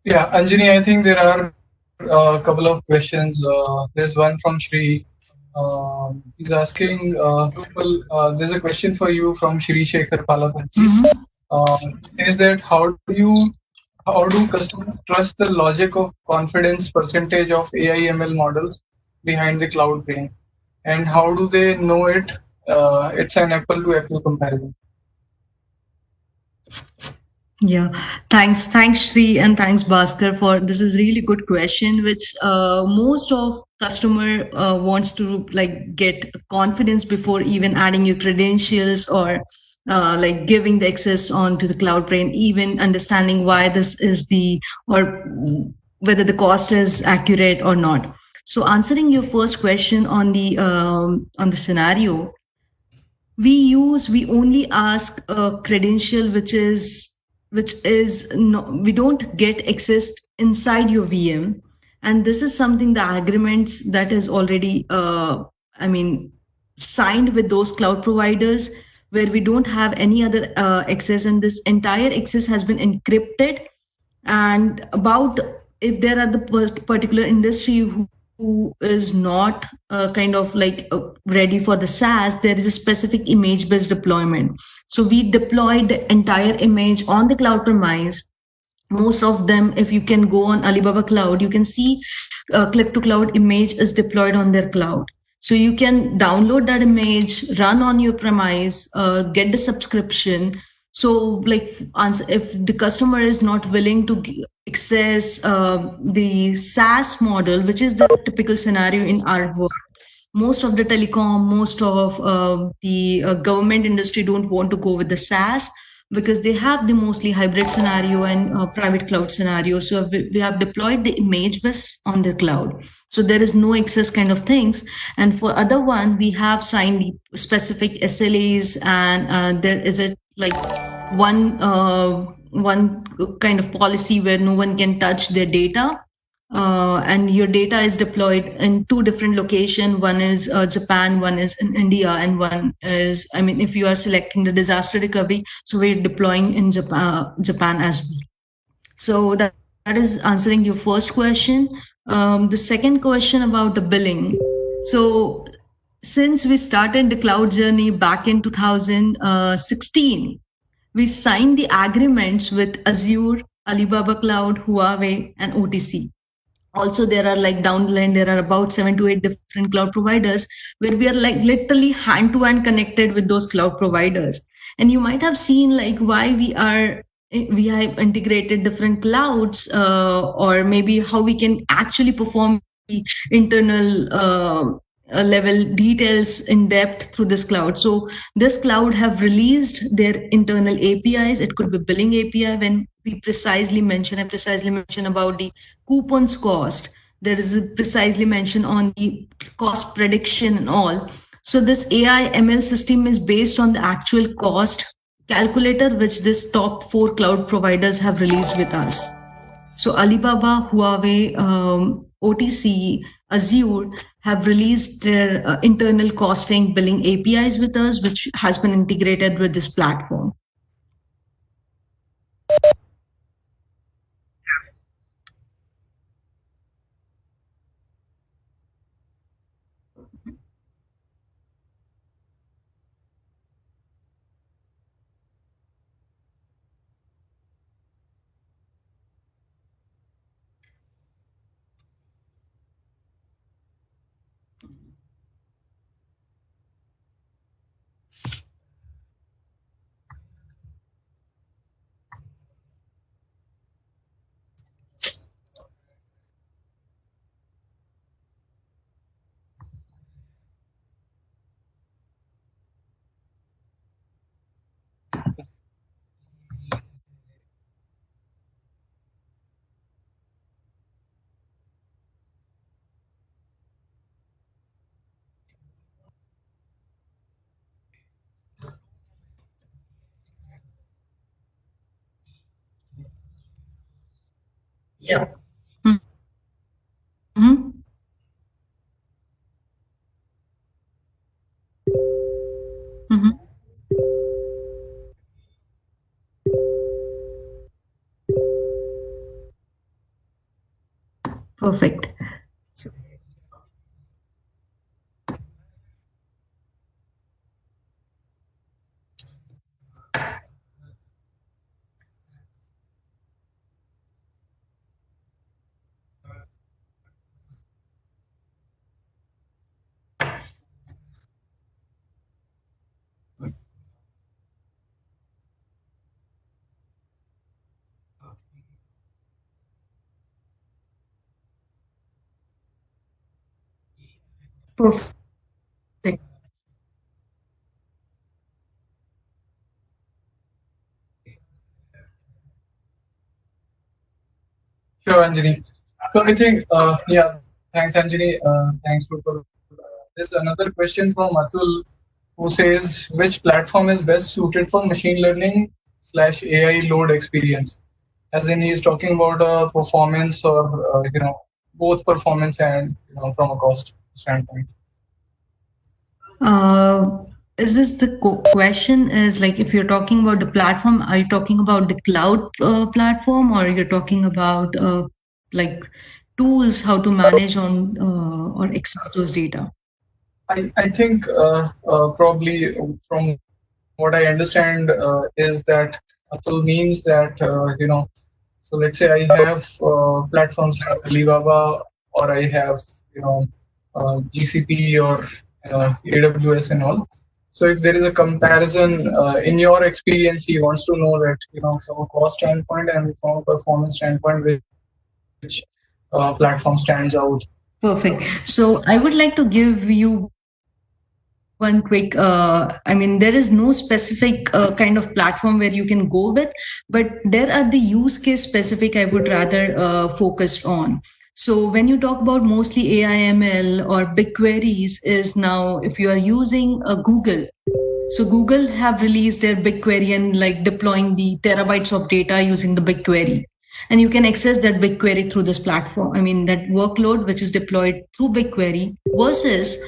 Yeah, Anjani, I think there are a couple of questions. There's one from Shri. He's asking, there's a question for you from Shri Shekhar Palapati. Says that how do customers trust the logic of confidence percentage of AI ML models behind the cloud brain, and how do they know it's an apple to apple comparison? Yeah, thanks Shri, and thanks Bhaskar for this is really good question, which most of customer wants to like get confidence before even adding your credentials or like giving the access on to the cloud brain, even understanding why this is the or whether the cost is accurate or not. So answering your first question on the scenario, we only ask a credential which is no, we don't get access inside your VM, and this is something the agreements that is already I mean signed with those cloud providers, where we don't have any other access, and this entire access has been encrypted. And about if there are the particular industry who is not kind of like ready for the SaaS, there is a specific image based deployment. So we deployed the entire image on the cloud premise. Most of them, if you can go on Alibaba Cloud, you can see click to cloud image is deployed on their cloud. So you can download that image, run on your premise, get the subscription. So like if the customer is not willing to access the SaaS model, which is the typical scenario in our work, most of the telecom, most of the government industry don't want to go with the SaaS because they have the mostly hybrid scenario and private cloud scenario. So we have deployed the image bus on their cloud. So there is no excess kind of things. And for other one, we have signed specific SLAs, and there is a like one kind of policy where no one can touch their data, and your data is deployed in two different locations. One is Japan, one is in India, and one is, I mean, if you are selecting the disaster recovery, so we're deploying in Japan as well. So that is answering your first question. The second question about the billing. So since we started the cloud journey back in 2016, we signed the agreements with Azure, Alibaba Cloud, Huawei, and OTC. Also, there are like down the line, there are about 7 to 8 different cloud providers where we are like literally hand to hand connected with those cloud providers. And you might have seen like why we have integrated different clouds, or maybe how we can actually perform the internal level details in depth through this cloud. So this cloud have released their internal APIs. It could be billing API when we precisely mention about the coupons cost. There is a precisely mention on the cost prediction and all. So this AI ML system is based on the actual cost calculator which this top 4 cloud providers have released with us. So Alibaba, Huawei, OTC, Azure have released their internal costing billing APIs with us, which has been integrated with this platform. Yeah. Mm-hmm. Mm-hmm. Perfect. So, perfect. Sure, Anjali. So I think, yeah, thanks, Anjali. Thanks for there's another question from Atul who says, which platform is best suited for machine learning slash AI load experience? As in, he's talking about performance or both performance and from a cost standpoint. Uh, is this the question? Is like if you're talking about the platform, are you talking about the cloud platform, or you're talking about like tools how to manage on or access those data? I think probably from what I understand is that Atul means that so let's say I have platforms like Alibaba, or I have GCP or AWS and all. So if there is a comparison in your experience, he wants to know that from a cost standpoint and from a performance standpoint, which platform stands out. Perfect. So I would like to give you one quick I mean there is no specific kind of platform where you can go with, but there are the use case specific I would rather focus on. So when you talk about mostly AIML or big queries is now if you are using a Google, so Google have released their BigQuery and like deploying the terabytes of data using the BigQuery. And you can access that BigQuery through this platform. I mean, that workload which is deployed through BigQuery versus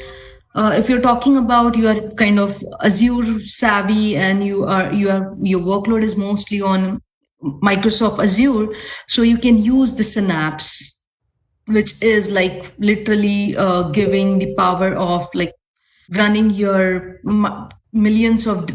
if you're talking about you are kind of Azure savvy and your workload is mostly on Microsoft Azure, so you can use the Synapse, which is like literally giving the power of like running your millions of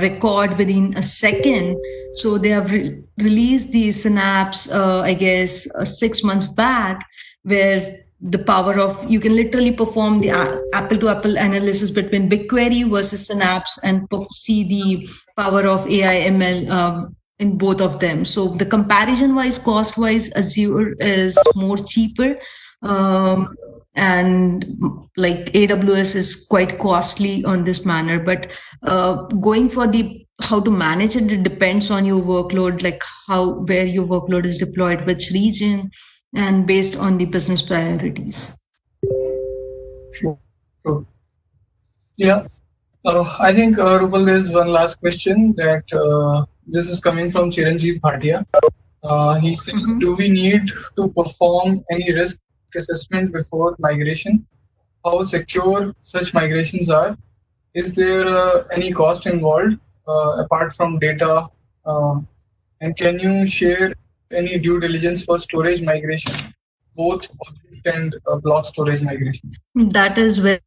record within a second. So they have released the Synapse, I guess, 6 months back, where the power of you can literally perform the apple to apple analysis between BigQuery versus Synapse and see the power of AIML in both of them. So the comparison wise, cost wise, Azure is more cheaper. And like AWS is quite costly on this manner, but going for the how to manage it, it depends on your workload, like how where your workload is deployed, which region, and based on the business priorities. Sure. Yeah. I think, Rupal, there's one last question that this is coming from Chiranjeev Bhatia. He says, do we need to perform any risk assessment before migration? How secure such migrations are? Is there any cost involved apart from data? And can you share any due diligence for storage migration, both object and block storage migration? That is very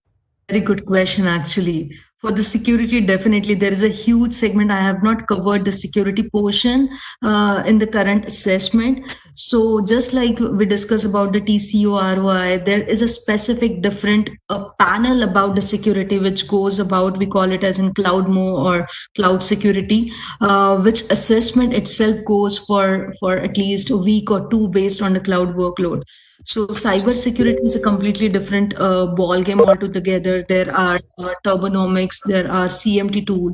good question, actually. For the security, definitely there is a huge segment. I have not covered the security portion in the current assessment. So, just like we discussed about the TCO ROI, there is a specific different panel about the security, which goes about, we call it as in CloudMo or cloud security, which assessment itself goes for at least a week or two based on the cloud workload. So cyber security is a completely different ball game altogether. There are Turbonomics, there are CMT tool,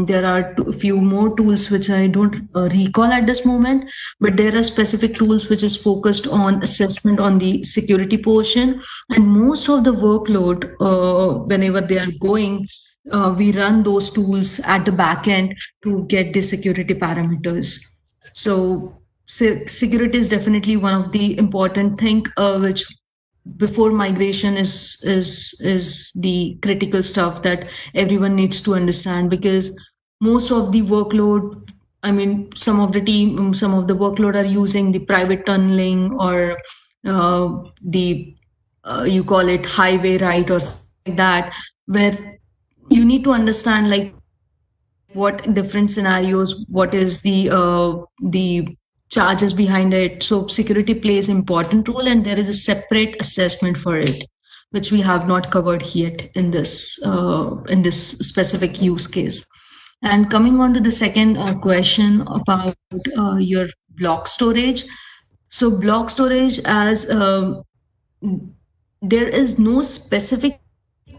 there are a few more tools which I don't recall at this moment, but there are specific tools which is focused on assessment on the security portion, and most of the workload whenever they are going. We run those tools at the back end to get the security parameters. So security is definitely one of the important thing which before migration is the critical stuff that everyone needs to understand, because most of the workload, I mean some of the team, some of the workload are using the private tunneling or the you call it highway right or something like that, where you need to understand like what different scenarios, what is the charges behind it. So security plays important role, and there is a separate assessment for it, which we have not covered yet in this specific use case. And coming on to the second question about your block storage. So block storage, as there is no specific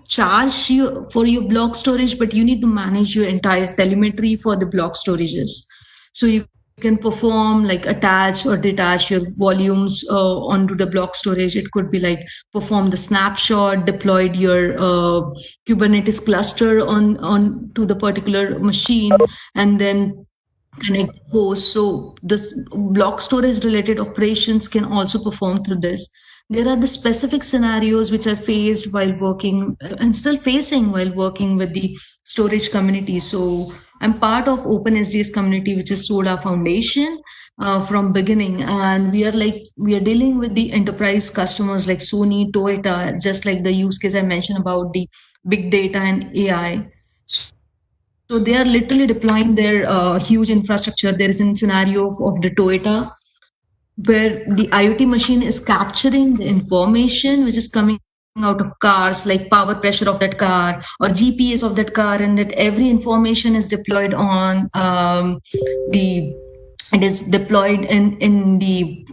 charge for your block storage, but you need to manage your entire telemetry for the block storages. So you can perform like attach or detach your volumes onto the block storage. It could be like perform the snapshot, deployed your Kubernetes cluster on to the particular machine, and then connect host. So this block storage related operations can also perform through this. There are the specific scenarios which are faced while working and still facing while working with the storage community. So I'm part of OpenSDS community, which is Soda Foundation from beginning, and we are dealing with the enterprise customers like Sony, Toyota, just like the use case I mentioned about the big data and AI. So they are literally deploying their huge infrastructure. There is a scenario of the Toyota where the IoT machine is capturing the information which is coming out of cars, like power pressure of that car or GPS of that car, and that every information is deployed on the it is deployed in the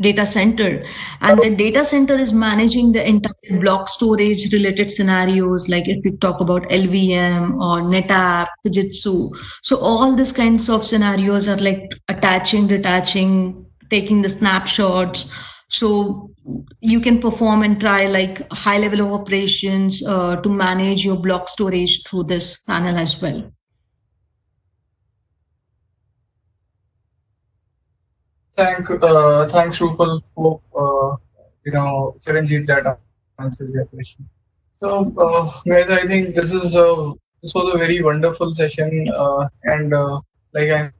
data center, and the data center is managing the entire block storage related scenarios, like if we talk about LVM or NetApp, Fujitsu. So all these kinds of scenarios are like attaching, detaching, taking the snapshots. So you can perform and try like high level of operations to manage your block storage through this panel as well. Thanks, Rupal. Hope Chiranjeev, that answers your question. So, guys, I think this was a very wonderful session, and like I'm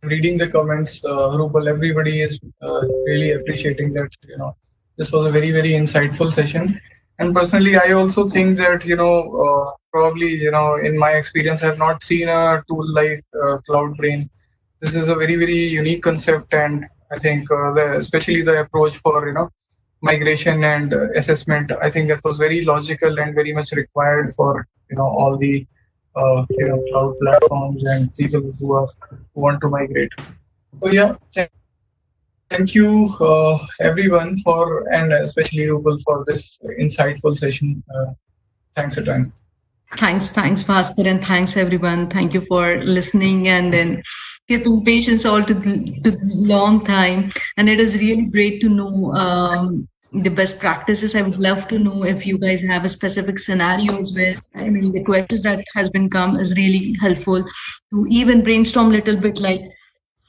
reading the comments, Rupal, everybody is really appreciating that. This was a very insightful session. And personally, I also think that probably in my experience, I have not seen a tool like CloudBrain. This is a very unique concept, and I think especially the approach for migration and assessment, I think that was very logical and very much required for all the cloud platforms and people who want to migrate. So yeah, thank you everyone for, and especially Rupal, for this insightful session. Thanks a ton. Thanks, Bhaskar, and thanks everyone. Thank you for listening and then keeping patience all to long time. And it is really great to know the best practices. I would love to know if you guys have a specific scenarios where, I mean, the questions that has been come is really helpful to even brainstorm a little bit like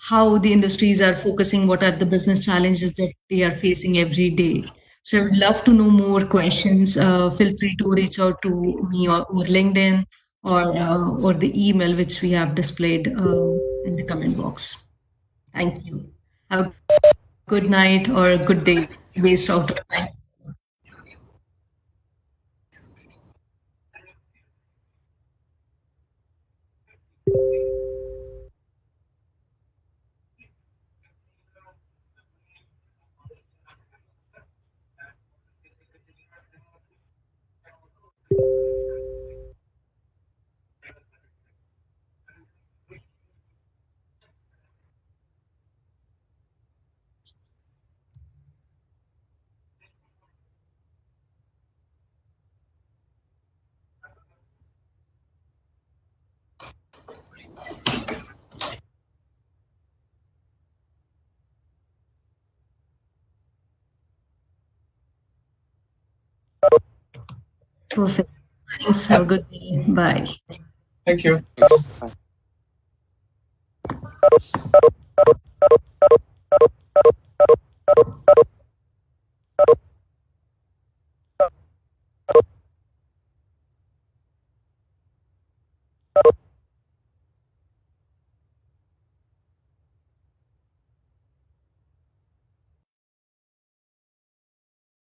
how the industries are focusing, what are the business challenges that they are facing every day. So I would love to know more questions. Feel free to reach out to me or LinkedIn or the email which we have displayed in the comment box. Thank you. Have a good night or a good day based out of time. Perfect. Thanks. Have a good day. Bye. Thank you.